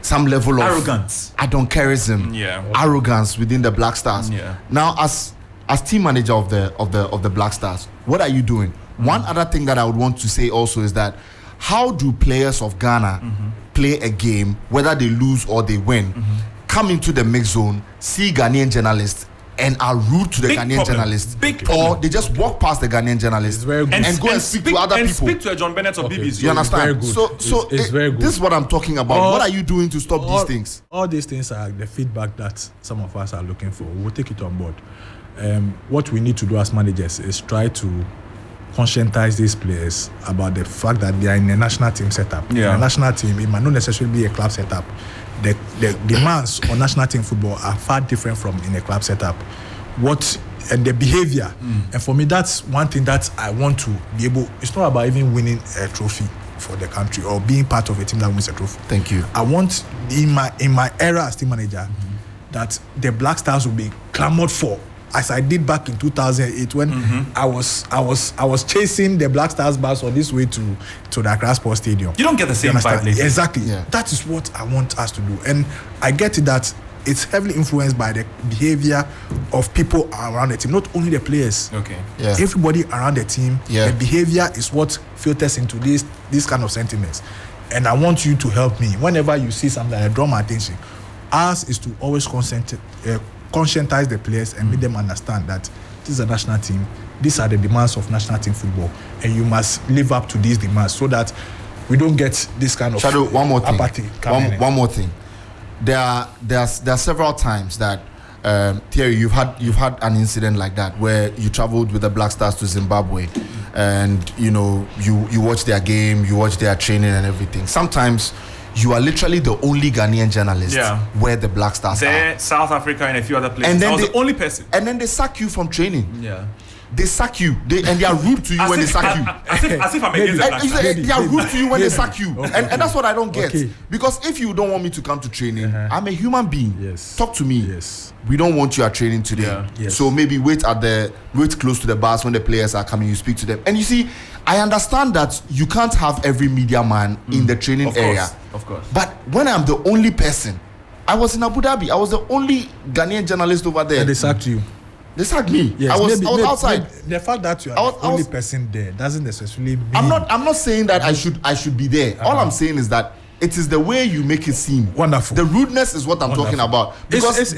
some level of arrogance, adoncarism, arrogance within the Black Stars. Now, as team manager of the Black Stars, what are you doing? One other thing that I would want to say also is that how do players of Ghana play a game, whether they lose or they win, come into the mix zone, see Ghanaian journalists and are rude to the Ghanaian journalists, or they just walk past the Ghanaian journalists and go and speak to other people. Speak to a John Bennett of BBC. You understand? So it's very good. This is what I'm talking about. What are you doing to stop these things? All these things are the feedback that some of us are looking for. We'll take it on board. What we need to do as managers is try to conscientize these players about the fact that they are in a national team setup. In a national team, it might not necessarily be a club setup. The demands on national team football are far different from in a club setup. And the behavior, and for me, that's one thing that I want to be able. It's not about even winning a trophy for the country or being part of a team that wins a trophy. Thank you. I want in my era as team manager that the Black Stars will be clamored for, as I did back in 2008 when I was chasing the Black Stars bus on this way to the Accra Sports Stadium. You don't get the same vibe lately. Exactly. Yeah. That is what I want us to do, and I get it that it's heavily influenced by the behavior of people around the team, not only the players. Everybody around the team. The behavior is what filters into this kind of sentiments, and I want you to help me whenever you see something that draw my attention. Ours is to always conscientize the players and make them understand that this is a national team. these are the demands of national team football, and you must live up to these demands so that we don't get this kind of Shadow, one more thing. apathy. One more thing. There are several times that Thierry, you've had an incident like that where you traveled with the Black Stars to Zimbabwe, and you watch their game, you watch their training and everything. Sometimes you are literally the only Ghanaian journalist where the Black Stars are. South Africa and a few other places. And then I was the only person. And then they sack you from training. Yeah. They sack you. They are rude to you when they sack you. As if I'm against the Black Stars. They are rude to you when they sack you. Okay. And that's what I don't get. Okay. Because if you don't want me to come to training, I'm a human being. Yes. Talk to me. Yes. We don't want you at training today. Yeah. Yes. So maybe wait close to the bars when the players are coming, you speak to them. And you see, I understand that you can't have every media man in the training area. Of course. But when I'm the only person, I was in Abu Dhabi. I was the only Ghanaian journalist over there. And they sacked you. They sacked me. Yes, I was outside. The fact that you are the only person there doesn't necessarily mean. I'm not saying that I should be there. All I'm saying is that it is the way you make it seem. Wonderful. The rudeness is what I'm talking about. Because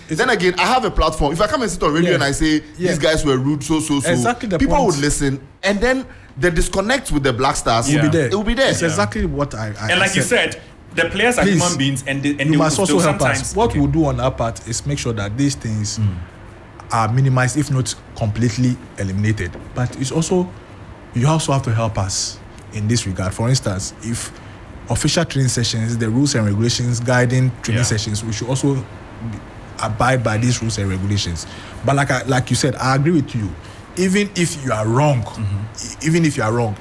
then again, I have a platform. If I come and sit on radio and I say these guys were rude, so exactly the people point. would listen, and then the disconnect with the Black Stars will be there. It will be there. It's exactly what I and like you said, the players are human beings, and you must also help us. What we'll do on our part is make sure that these things are minimized, if not completely eliminated. But it's also, you also have to help us in this regard. For instance, if official training sessions, the rules and regulations guiding training sessions, we should also abide by these rules and regulations. But like you said, I agree with you. Even if you are wrong,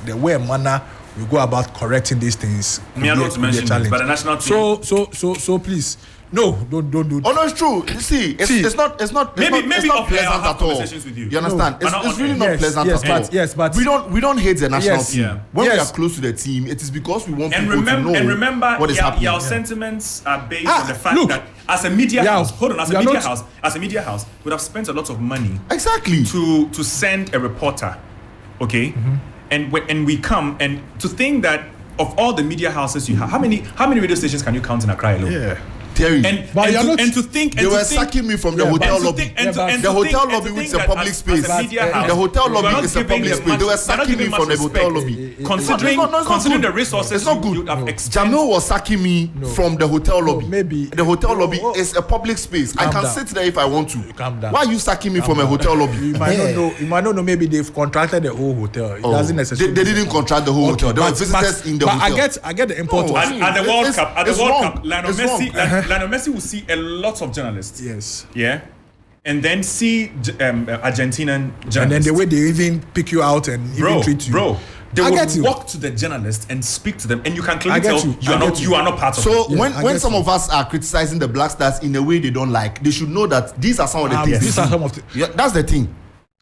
the way and manner we go about correcting these things, I mean, I don't mention this, but the national team. So please. No, don't do. Oh no, it's true. You see, it's not maybe pleasant I'll have at all. conversations with you. You understand? It's really not pleasant at all. Yes, but we don't hate the national team. Yeah. When we are close to the team, it is because we want people to know what is happening. Your sentiments are based on the fact that as a media house, as a media house, would have spent a lot of money exactly to send a reporter, okay, and we come and to think that of all the media houses you have, how many radio stations can you count in Accra alone? Yeah. Terry. And to think they were sacking me from the hotel lobby. The hotel lobby is a public space. The hotel lobby is a public space. They were sacking me from the hotel lobby. Considering the resources, it's not good. Jamil was sacking me from the hotel lobby. Maybe the hotel lobby is a public space. I can sit there if I want to. Calm down. Why are you sacking me from a hotel lobby? You might not know. Maybe they've contracted the whole hotel. It doesn't necessarily. They didn't contract the whole hotel. There were visitors in the hotel. But I get the import. At the World Cup, Lionel Messi will see a lot of journalists. Yes. Yeah. And then see Argentinian journalists. And then the way they even pick you out and even treat you. Bro, they will walk to the journalists and speak to them, and you can clearly tell you are not part of it. So when some of us are criticizing the Black Stars in a way they don't like, they should know that these are some of the things. These are some of the. Yeah, that's the thing.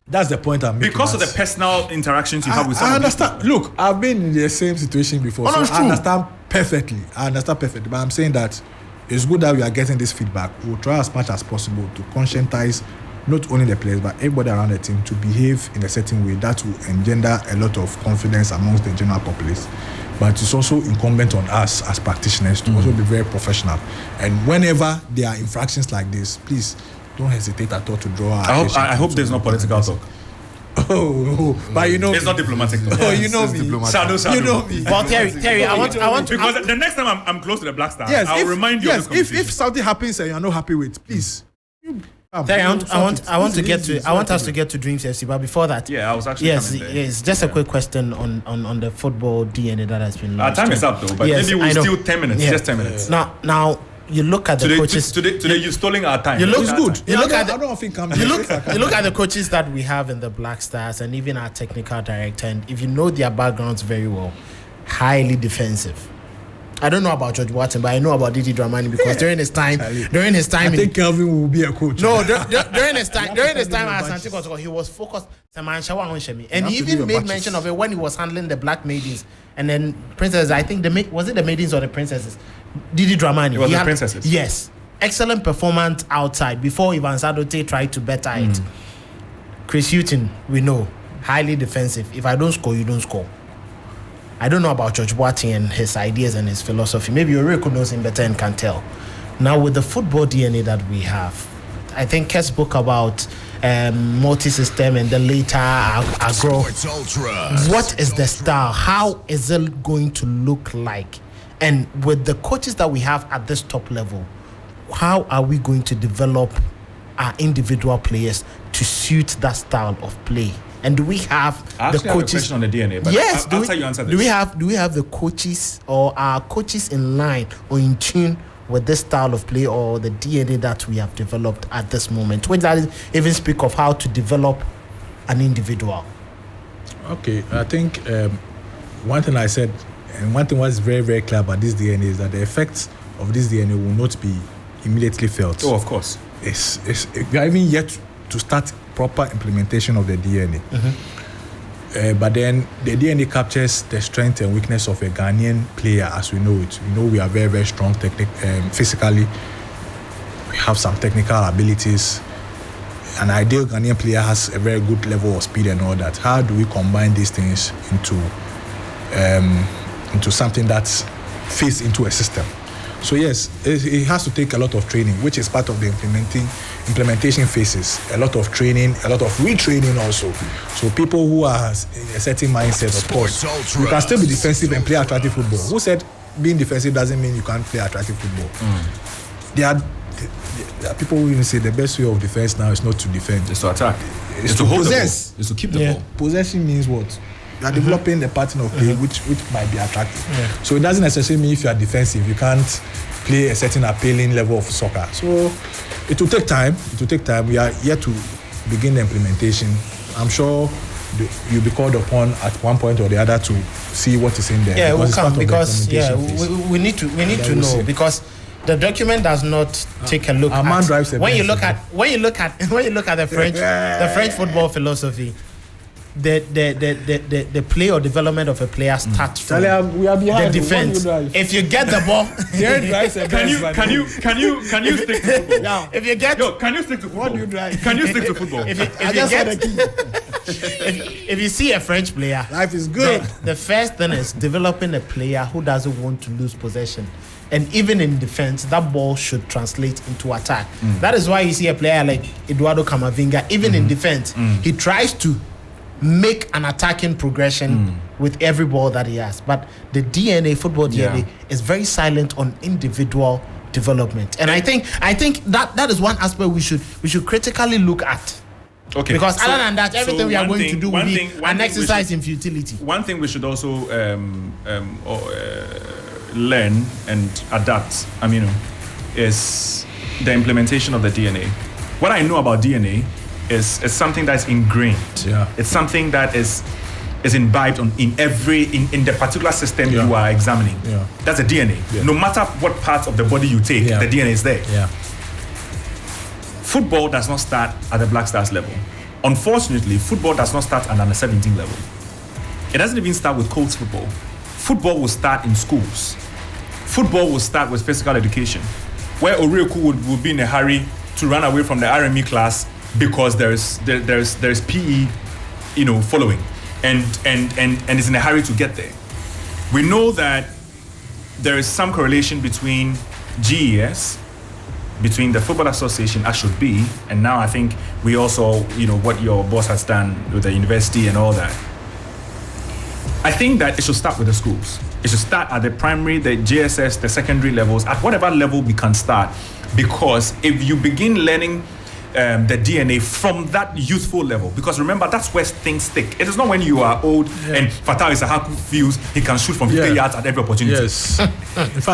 That's the point I'm making. Because of the personal interactions you have with some I understand. Look, I've been in the same situation before, so I understand perfectly. But I'm saying that it's good that we are getting this feedback. We'll try as much as possible to conscientize not only the players but everybody around the team to behave in a certain way that will engender a lot of confidence amongst the general populace. But it's also incumbent on us as practitioners to also be very professional. And whenever there are infractions like this, please don't hesitate at all to draw our attention. I hope there's no political talk. But you know, it's not diplomatic. You know me. Shadow. You know me. Well, Terry, I want because the next time I'm close to the Black Stars, yes, I'll remind you. Yes, if something happens and you're not happy with, please. Terry, I want us to get to Dreams FC, but before that, I was actually yes. Just a quick question on the football DNA that has been launched. Our time is up though, but maybe we'll steal 10 minutes. Just 10 minutes. Now. You look at the coaches. Today you're stealing our time. You look good. You look at the coaches that we have in the Black Stars and even our technical director, and if you know their backgrounds very well, highly defensive. I don't know about George Watson, but I know about Didi Dramani because during his time, I think Kelvin will be a coach. No, during his time at Santiago, he was focused. And he even made mention of it when he was handling the Black Maidens and then Princesses. I think was it the Maidens or the Princesses? Didi Dramani. It was the Princesses. Yes, excellent performance outside before Ivan Sadote tried to better it. Chris Hughton, we know, highly defensive. If I don't score, you don't score. I don't know about George Boateng and his ideas and his philosophy. Maybe Oreko knows him better and can tell. Now, with the football DNA that we have, I think Kes spoke about multi-system and then later agro. Sports Ultras. What is the style? How is it going to look like? And with the coaches that we have at this top level, how are we going to develop our individual players to suit that style of play? And do we have the coaches? Have a question on the DNA, but yes, after you answer this. Do we have the coaches or our coaches in line or in tune with this style of play or the DNA that we have developed at this moment? Which that is even speak of how to develop an individual. Okay, I think one thing I said, and one thing was very, very clear about this DNA is that the effects of this DNA will not be immediately felt. Oh, of course. We are even yet to start proper implementation of the DNA. But then the DNA captures the strength and weakness of a Ghanaian player as we know it. We are very, very strong physically. We have some technical abilities. An ideal Ghanaian player has a very good level of speed and all that. How do we combine these things into something that fits into a system? So yes, it has to take a lot of training, which is part of the implementation phases. A lot of training, a lot of retraining also. So people who are in a certain mindset, of course, you can still be defensive and play attractive football. Who said being defensive doesn't mean you can't play attractive football? There are people who even say the best way of defense now is not to defend. It's to attack. It's to hold possess. the ball. It's to keep the ball. Possession means what? You are developing the pattern of play which might be attractive. So it doesn't necessarily mean if you are defensive, you can't play a certain appealing level of soccer. So it will take time. We are yet to begin the implementation. I'm sure you'll be called upon at one point or the other to see what is in there. Yeah, we'll come because we need to know because the document does not take a look at when you look at the French football philosophy. The play or development of a player starts from we are behind the defense. If you get the ball, can you stick to football? Yeah. If you get, can you stick to football? What do you drive? Can you stick to football? If you see a French player, life is good. The first thing is developing a player who doesn't want to lose possession. And even in defense, that ball should translate into attack. That is why you see a player like Eduardo Camavinga, even in defense, he tries to make an attacking progression with every ball that he has. But the football DNA is very silent on individual development. And I think that is one aspect we should critically look at. Okay. Because other than that, everything we are going to do will be an exercise in futility. One thing we should also learn and adapt, is the implementation of the DNA. What I know about DNA is something that's ingrained. Yeah. It's something that is imbibed in the particular system you are examining. Yeah. That's the DNA. Yeah. No matter what parts of the body you take, the DNA is there. Yeah. Football does not start at the Black Stars level. Unfortunately, football does not start at under 17 level. It doesn't even start with Colts football. Football will start in schools. Football will start with physical education, where Orieku would be in a hurry to run away from the RME class because there's PE, following, and is in a hurry to get there. We know that there is some correlation between GES, between the Football Association, as should be, and now I think we also, what your boss has done with the university and all that. I think that it should start with the schools. It should start at the primary, the JSS, the secondary levels, at whatever level we can start, because if you begin learning the DNA from that youthful level, because remember, that's where things stick. It is not when you are old and Fatal Isahaku feels he can shoot from 50 yards at every opportunity. Yes. In fact,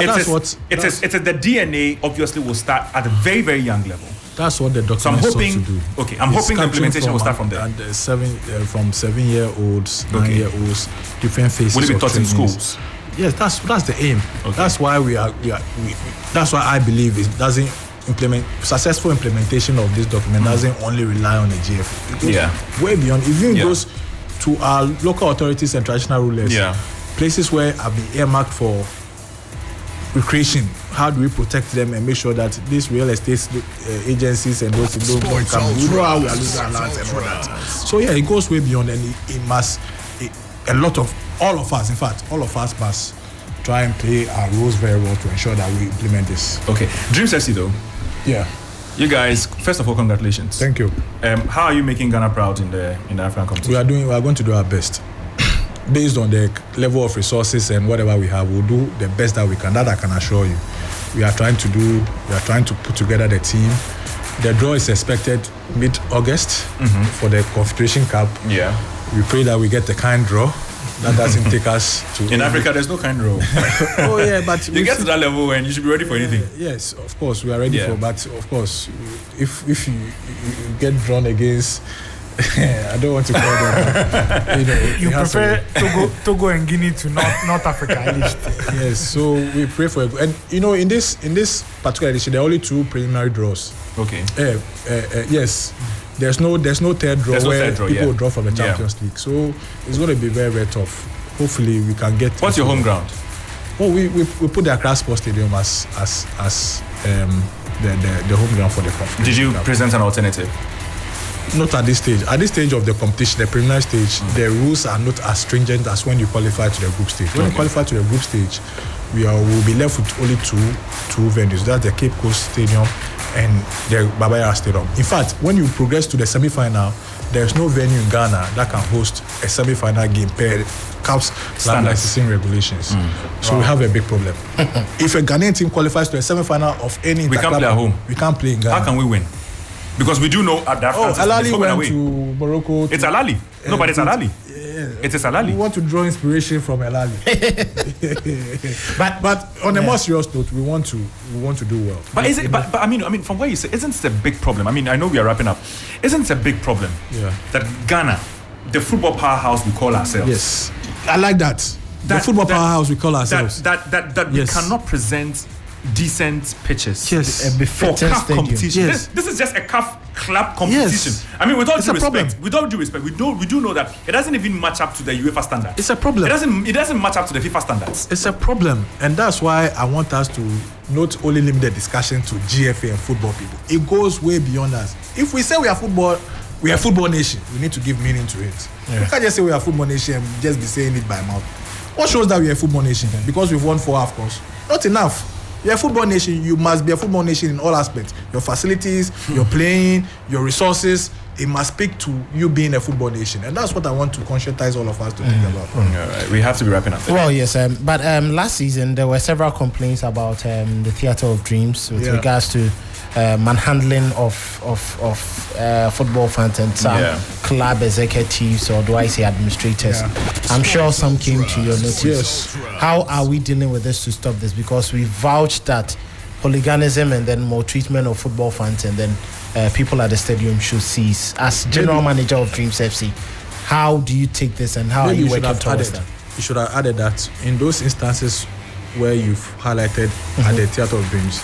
the DNA obviously will start at a very, very young level. That's what the document sought to do. Okay, I'm hoping the implementation will start from there. And from 7-year-olds, 9-year-olds, different phases. Will it be taught in trainings. schools? Yes, that's the aim. Okay. That's why that's why I believe it doesn't successful implementation of this document doesn't only rely on the GF. It goes way beyond. It even goes to our local authorities and traditional rulers. Yeah. Places where have been earmarked for recreation. How do we protect them and make sure that these real estate agencies and those don't come? We know how we are losing our lands and all that. So it goes way beyond, and all of us must try and play our roles very well to ensure that we implement this. Okay. Dream sexy though. Yeah. You guys, first of all, congratulations. Thank you. How are you making Ghana proud in the African competition? We are going to do our best. Based on the level of resources and whatever we have, we'll do the best that we can. That I can assure you. We are trying to put together the team. The draw is expected mid-August for the Confederation Cup. Yeah. We pray that we get the kind draw. That doesn't take us to... In Africa, there's no kind draw. Oh, yeah, but... You get to that level and you should be ready for anything. Yes, of course, we are ready for... But, of course, if you get drawn against... I don't want to call them... you prefer Togo and Guinea to North Africa, at least. Yes, so we pray for... And, in this particular edition, there are only 2 preliminary draws. Okay. Yes. There's no third draw people draw from the Champions League. So it's going to be very, very tough. Hopefully we can get... What's your home ground? Oh, we put the Accra Sports Stadium as the home ground for the competition. Did you present an alternative? Not at this stage. At this stage of the competition, the preliminary stage, the rules are not as stringent as when you qualify to the group stage. When you qualify to the group stage, will be left with only two venues. That's the Cape Coast Stadium and the Baba Yara Stadium. In fact, when you progress to the semi-final, there's no venue in Ghana that can host a semi-final game per CAF's licensing regulations. So we have a big problem. If a Ghanaian team qualifies to a semi-final of any... We can't play at home. We can't play in Ghana. How can we win? Because we do know at that... Alali went to Morocco. It's Alali. No, but it's Alali. It is Alali. We want to draw inspiration from Alali. but on a more serious note, we want to do well. But is it? But I mean, from what you say, isn't it a big problem? I mean, I know we are wrapping up. Isn't it a big problem that Ghana, the football powerhouse we call ourselves? Yes, I like that. The football powerhouse we call ourselves. That we cannot present decent pitches. Yes, for CAF competition. Yes. This is just a CAF club competition. Yes. I mean, with all due respect, we do know that it doesn't even match up to the UEFA standards. It's a problem. It doesn't match up to the FIFA standards. It's a problem, and that's why I want us to not only limit the discussion to GFA and football people. It goes way beyond us. If we say we are a football nation. We need to give meaning to it. Yeah. We can't just say we are a football nation and just be saying it by mouth. What shows that we are a football nation? Because we've won 4 AFCONs. Not enough. You're a football nation, you must be a football nation in all aspects. Your facilities, your playing, your resources, it must speak to you being a football nation. And that's what I want to conscientize all of us to think about. All right. We have to be wrapping up there. Well, yes, but last season there were several complaints about the Theatre of Dreams with regards to manhandling of football fans and some club executives, or do I say administrators. I'm sure some came to your notice. Yes. How are we dealing with this to stop this? Because we vouched that hooliganism and then maltreatment of football fans and then people at the stadium should cease. As general manager of Dreams FC, how do you take this and how are you working towards that? You should have added that in those instances where you've highlighted at the Theatre of Dreams,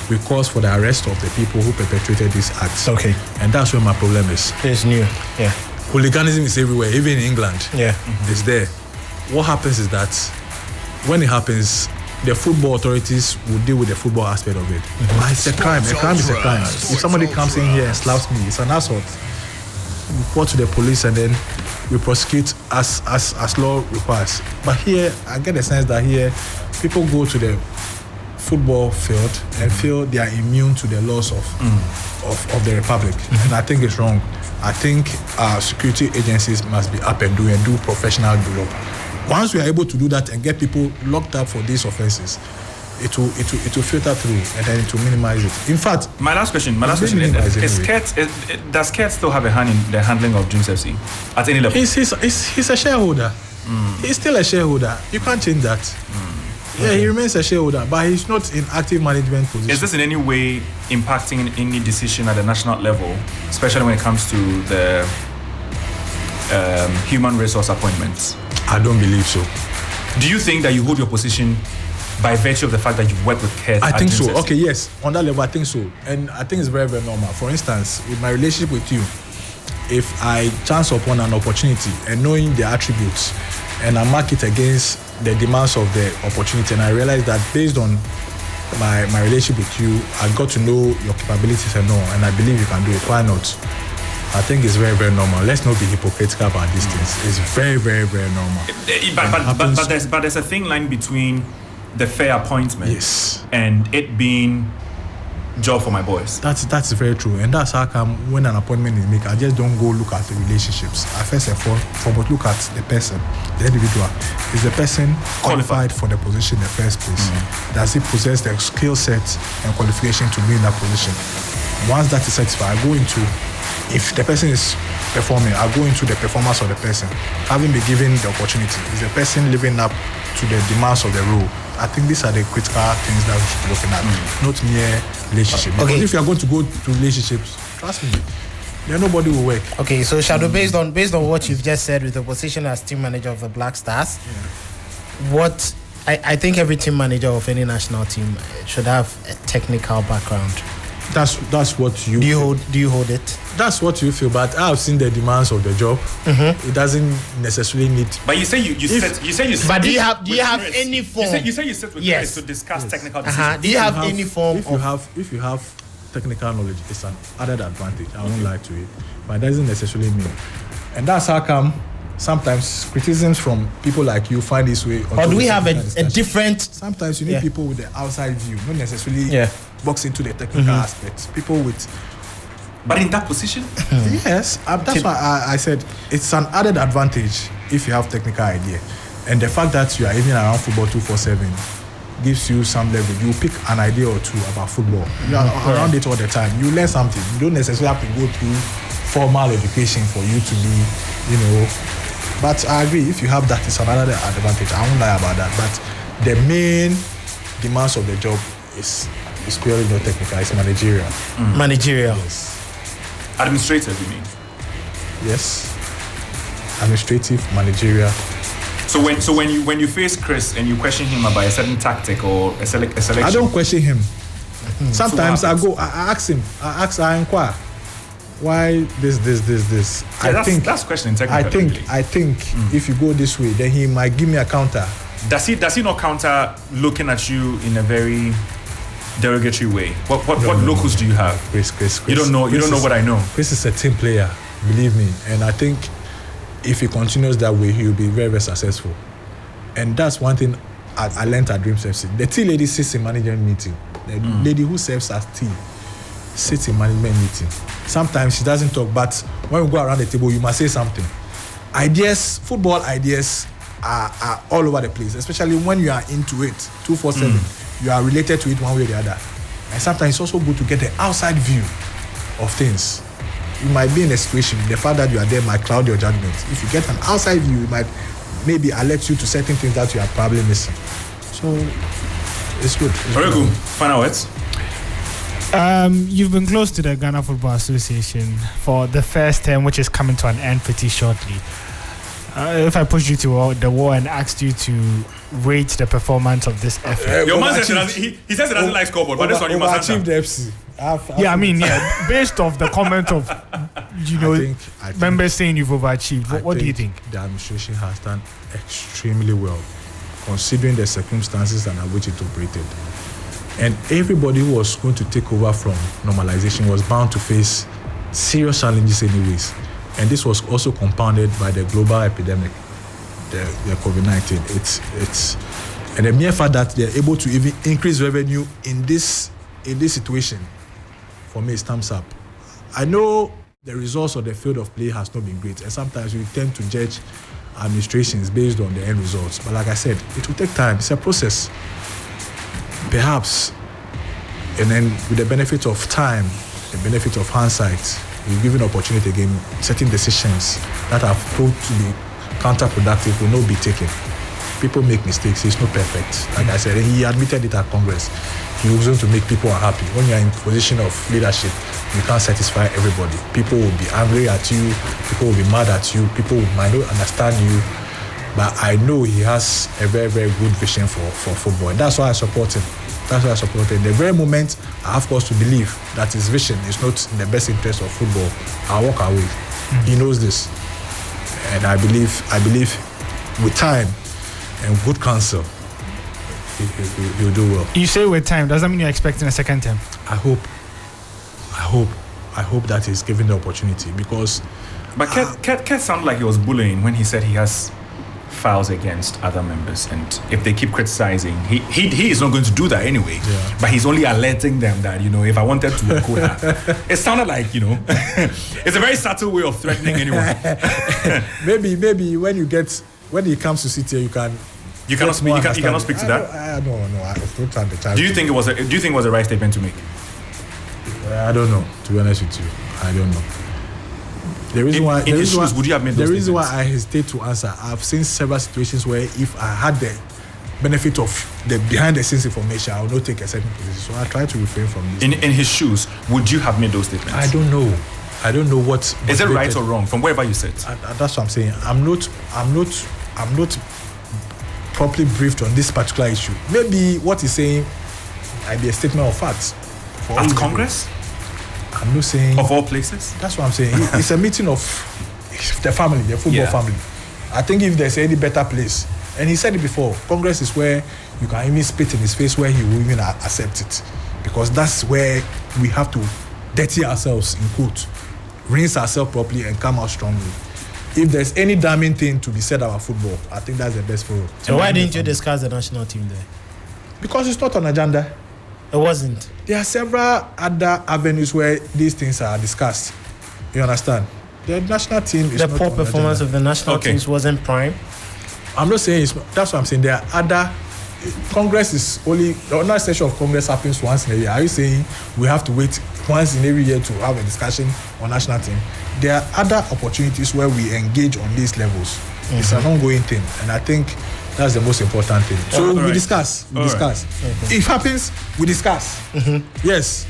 we cause for the arrest of the people who perpetrated these acts. Okay. And that's where my problem is. It's new. Yeah. Hooliganism is everywhere, even in England. Yeah. It's there. What happens is that when it happens, the football authorities will deal with the football aspect of it. But it's a crime. A crime is a crime. If somebody comes in here and slaps me, it's an assault. We report to the police and then we prosecute as law requires. But here, I get the sense that here, people go to the football field and feel they are immune to the laws of the republic, and I think it's wrong. I think our security agencies must be up and do professional job. Once we are able to do that and get people locked up for these offences, it will filter through and then it will minimize it. In fact, my last question does Kurt still have a hand in the handling of Dreams FC at any level? He's a shareholder. He's still a shareholder. You can't change that. Yeah, he remains a shareholder, but he's not in active management position. Is this in any way impacting any decision at the national level, especially when it comes to the human resource appointments? I don't believe so. Do you think that you hold your position by virtue of the fact that you've worked with Kurt? I think so. Okay, yes. On that level, I think so. And I think it's very, very normal. For instance, with my relationship with you, if I chance upon an opportunity and knowing the attributes and I mark it against the demands of the opportunity, and I realize that based on my relationship with you, I got to know your capabilities and all, and I believe you can do it. Why not? I think it's very, very normal. Let's not be hypocritical about these things. It's very, very, very normal. But there's a thin line between the fair appointment and it being job for my boys. That's very true, and that's how come when an appointment is made, I just don't go look at the relationships. I first and foremost look at the person, the individual. Is the person qualified for the position in the first place? Does he possess the skill set and qualification to be in that position? Once that is satisfied, I go into, if the person is performing, I go into the performance of the person. Having been given the opportunity, is the person living up to the demands of the role? I think these are the critical things that we should be looking at, not mere relationship. Because if you are going to go to relationships, trust me, then nobody will work. Okay, so Shadow, based on what you've just said with the position as team manager of the Black Stars, what I think every team manager of any national team should have a technical background. That's what you do you hold it? That's what you feel, but I've seen the demands of the job. It doesn't necessarily need. But you say you sit. But do you have any form? You say you sit with Chris to discuss technical decisions. Do you have any form? If you have technical knowledge, it's an added advantage. I won't lie to it, but it doesn't necessarily mean. And that's how come sometimes criticisms from people like you find this way. Or do we have a different? Sometimes you need people with the outside view, not necessarily box into the technical aspects. People with. But in that position? Yes. That's why I said it's an added advantage if you have technical idea. And the fact that you are even around football 247 gives you some level. You pick an idea or two about football. You are around it all the time. You learn something. You don't necessarily have to go through formal education for you to be, But I agree, if you have that, it's another advantage. I won't lie about that. But the main demands of the job is purely not technical, it's managerial. Managerial. Yes. Administrative, you mean? Yes. Administrative, managerial. So when you face Chris and you question him about a certain tactic or a selection, I don't question him. Sometimes I ask him, I inquire. Why this? Yeah, that's questioning technically. I think if you go this way, then he might give me a counter. Does he not counter looking at you in a very derogatory way? What locals do you have? Chris. You don't know what I know. Chris is a team player, believe me, and I think if he continues that way, he will be very, very successful. And that's one thing I learned at Dreams FC. The tea lady sits in management meeting. The lady who serves as tea sits in management meeting. Sometimes she doesn't talk, but when we go around the table, you must say something. Football ideas are all over the place, especially when you are into it 247. You are related to it one way or the other. And sometimes it's also good to get the outside view of things. You might be in a situation, the fact that you are there might cloud your judgment. If you get an outside view, it might maybe alert you to certain things that you are probably missing. So it's good. Very good. Final words. You've been close to the Ghana Football Association for the first term, which is coming to an end pretty shortly. If I pushed you to the wall and asked you to rate the performance of this effort, your man says he says he doesn't like scoreboard, but this one you must answer. The FC. Based off the comment of members saying you've overachieved. What do you think? The administration has done extremely well, considering the circumstances under which it operated. And everybody who was going to take over from normalization was bound to face serious challenges anyways. And this was also compounded by the global epidemic, the COVID-19. It's and the mere fact that they're able to even increase revenue in this situation, for me, is thumbs up. I know the results of the field of play has not been great, and sometimes we tend to judge administrations based on the end results. But like I said, it will take time. It's a process. Perhaps, and then with the benefit of time, the benefit of hindsight, we're given opportunity again, certain decisions that have proved to be counterproductive will not be taken. People make mistakes, it's not perfect. Like I said, he admitted it at Congress. He was going to make people unhappy. When you're in position of leadership, you can't satisfy everybody. People will be angry at you, people will be mad at you, people might not understand you. But I know he has a very, very good vision for football. And that's why I support him. The very moment I have cause to believe that his vision is not in the best interest of football, I'll walk away. He knows this. And I believe with time and good counsel, he'll do well. You say with time, does that mean you're expecting a second term? I hope that he's given the opportunity because. But Ket sounded like he was bullying when he said he has files against other members, and if they keep criticizing, he is not going to do that anyway. Yeah. But he's only alerting them that, if I wanted to quote her, it sounded like, it's a very subtle way of threatening anyone. maybe when he comes to sit here, you cannot speak to that. I don't have the chance. Do you think it was a right statement to make? I don't know. To be honest with you, I don't know. The reason why would you have made those the reason why statements? I hesitate to answer, I've seen several situations where if I had the benefit of the behind the scenes information, I would not take a certain position. So I try to refrain from this. In his shoes, would you have made those statements? I don't know. I don't know what is it right or wrong from wherever you sit. That's what I'm saying. I'm not properly briefed on this particular issue. Maybe what he's saying might be a statement of facts. At Congress? I'm not saying of all places. That's what I'm saying. It's a meeting of the family, the football family. I think if there's any better place, and he said it before, Congress is where you can even spit in his face, where he will even accept it, because that's where we have to dirty ourselves, in quote, rinse ourselves properly and come out strongly. If there's any damning thing to be said about football, I think that's the best forum. So why didn't you discuss the national team there? Because it's not on agenda. It wasn't. There are several other avenues where these things are discussed. You understand? The national team is the not poor on performance agenda. of the national teams wasn't prime. I'm not saying it's not, that's what I'm saying. There are other. Congress is only the ordinary session of Congress happens once in a year. Are you saying we have to wait once in every year to have a discussion on national team? There are other opportunities where we engage on these levels. Mm-hmm. It's an ongoing thing, and I think that's the most important thing. So we discuss. We discuss. Right. Okay. If it happens, we discuss. Mm-hmm. Yes.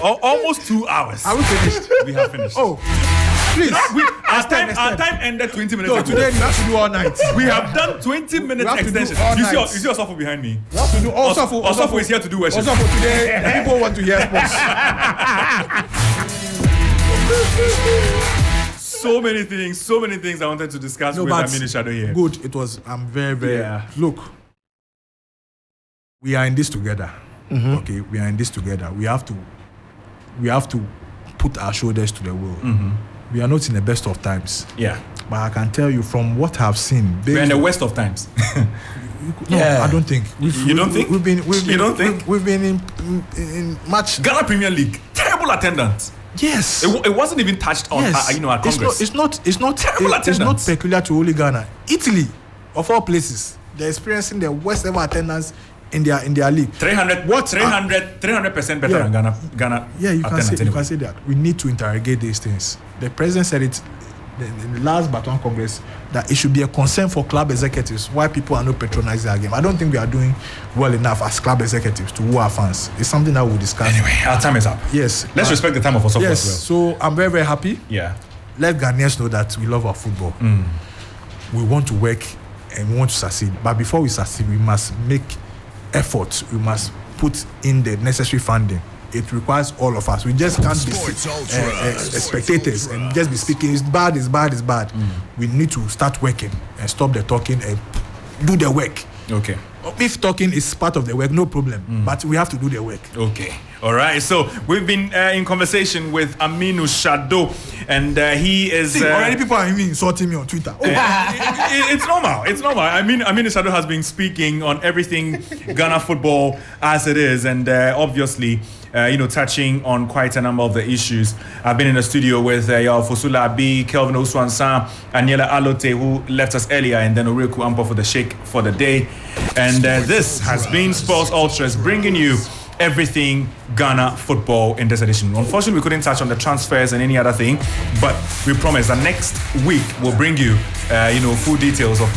Almost 2 hours. Are we finished? We have finished. Oh, please. Our time ended 20 minutes ago. Today we have to do all night. We have done 20 minutes extension. You see Osofo behind me? We have to do Osofo is here to do worship. Osofo today, people want to hear sports. So many things I wanted to discuss with Aminu Shadow here. Good. It was. I'm very. Look, we are in this together. Mm-hmm. Okay, we are in this together. We have to put our shoulders to the wheel. Mm-hmm. We are not in the best of times. Yeah. But I can tell you from what I've seen. We're in the worst of times. No, I don't think. You don't think? We've been in much. Ghana Premier League, terrible attendance. Yes. It wasn't even touched on. Yes. At Congress. It's not peculiar to only Ghana. Italy, of all places, they're experiencing the worst ever attendance in their league. 300% better than Ghana. Yeah, you can say that. We need to interrogate these things. The president said it in the last Baton Congress that it should be a concern for club executives why people are not patronizing our game. I don't think we are doing well enough as club executives to woo our fans. It's something that we'll discuss. Anyway, our time is up. Yes. Let's respect the time of Osofo yes, as well. So I'm very, very happy. Yeah. Let Ghanaians know that we love our football. Mm. We want to work and we want to succeed. But before we succeed, we must make efforts. We must put in the necessary funding. It requires all of us. We just can't be spectators and just be speaking. It's bad. Mm. We need to start working and stop the talking and do the work. Okay. If talking is part of the work, no problem. But we have to do the work. Okay. All right. So we've been in conversation with Aminu Shadow, and he is. See, already people are even insulting me on Twitter. It's normal. It's normal. Aminu Shadow has been speaking on everything Ghana football as it is, and obviously. Touching on quite a number of the issues. I've been in the studio with Yao Fosula Abi, Kelvin Oswansa, Aniela Alote, who left us earlier, and then Oreku Ampo for the shake for the day. And this has been Sports Ultras, bringing you everything Ghana football in this edition. Unfortunately, we couldn't touch on the transfers and any other thing, but we promise that next week we'll bring you, full details of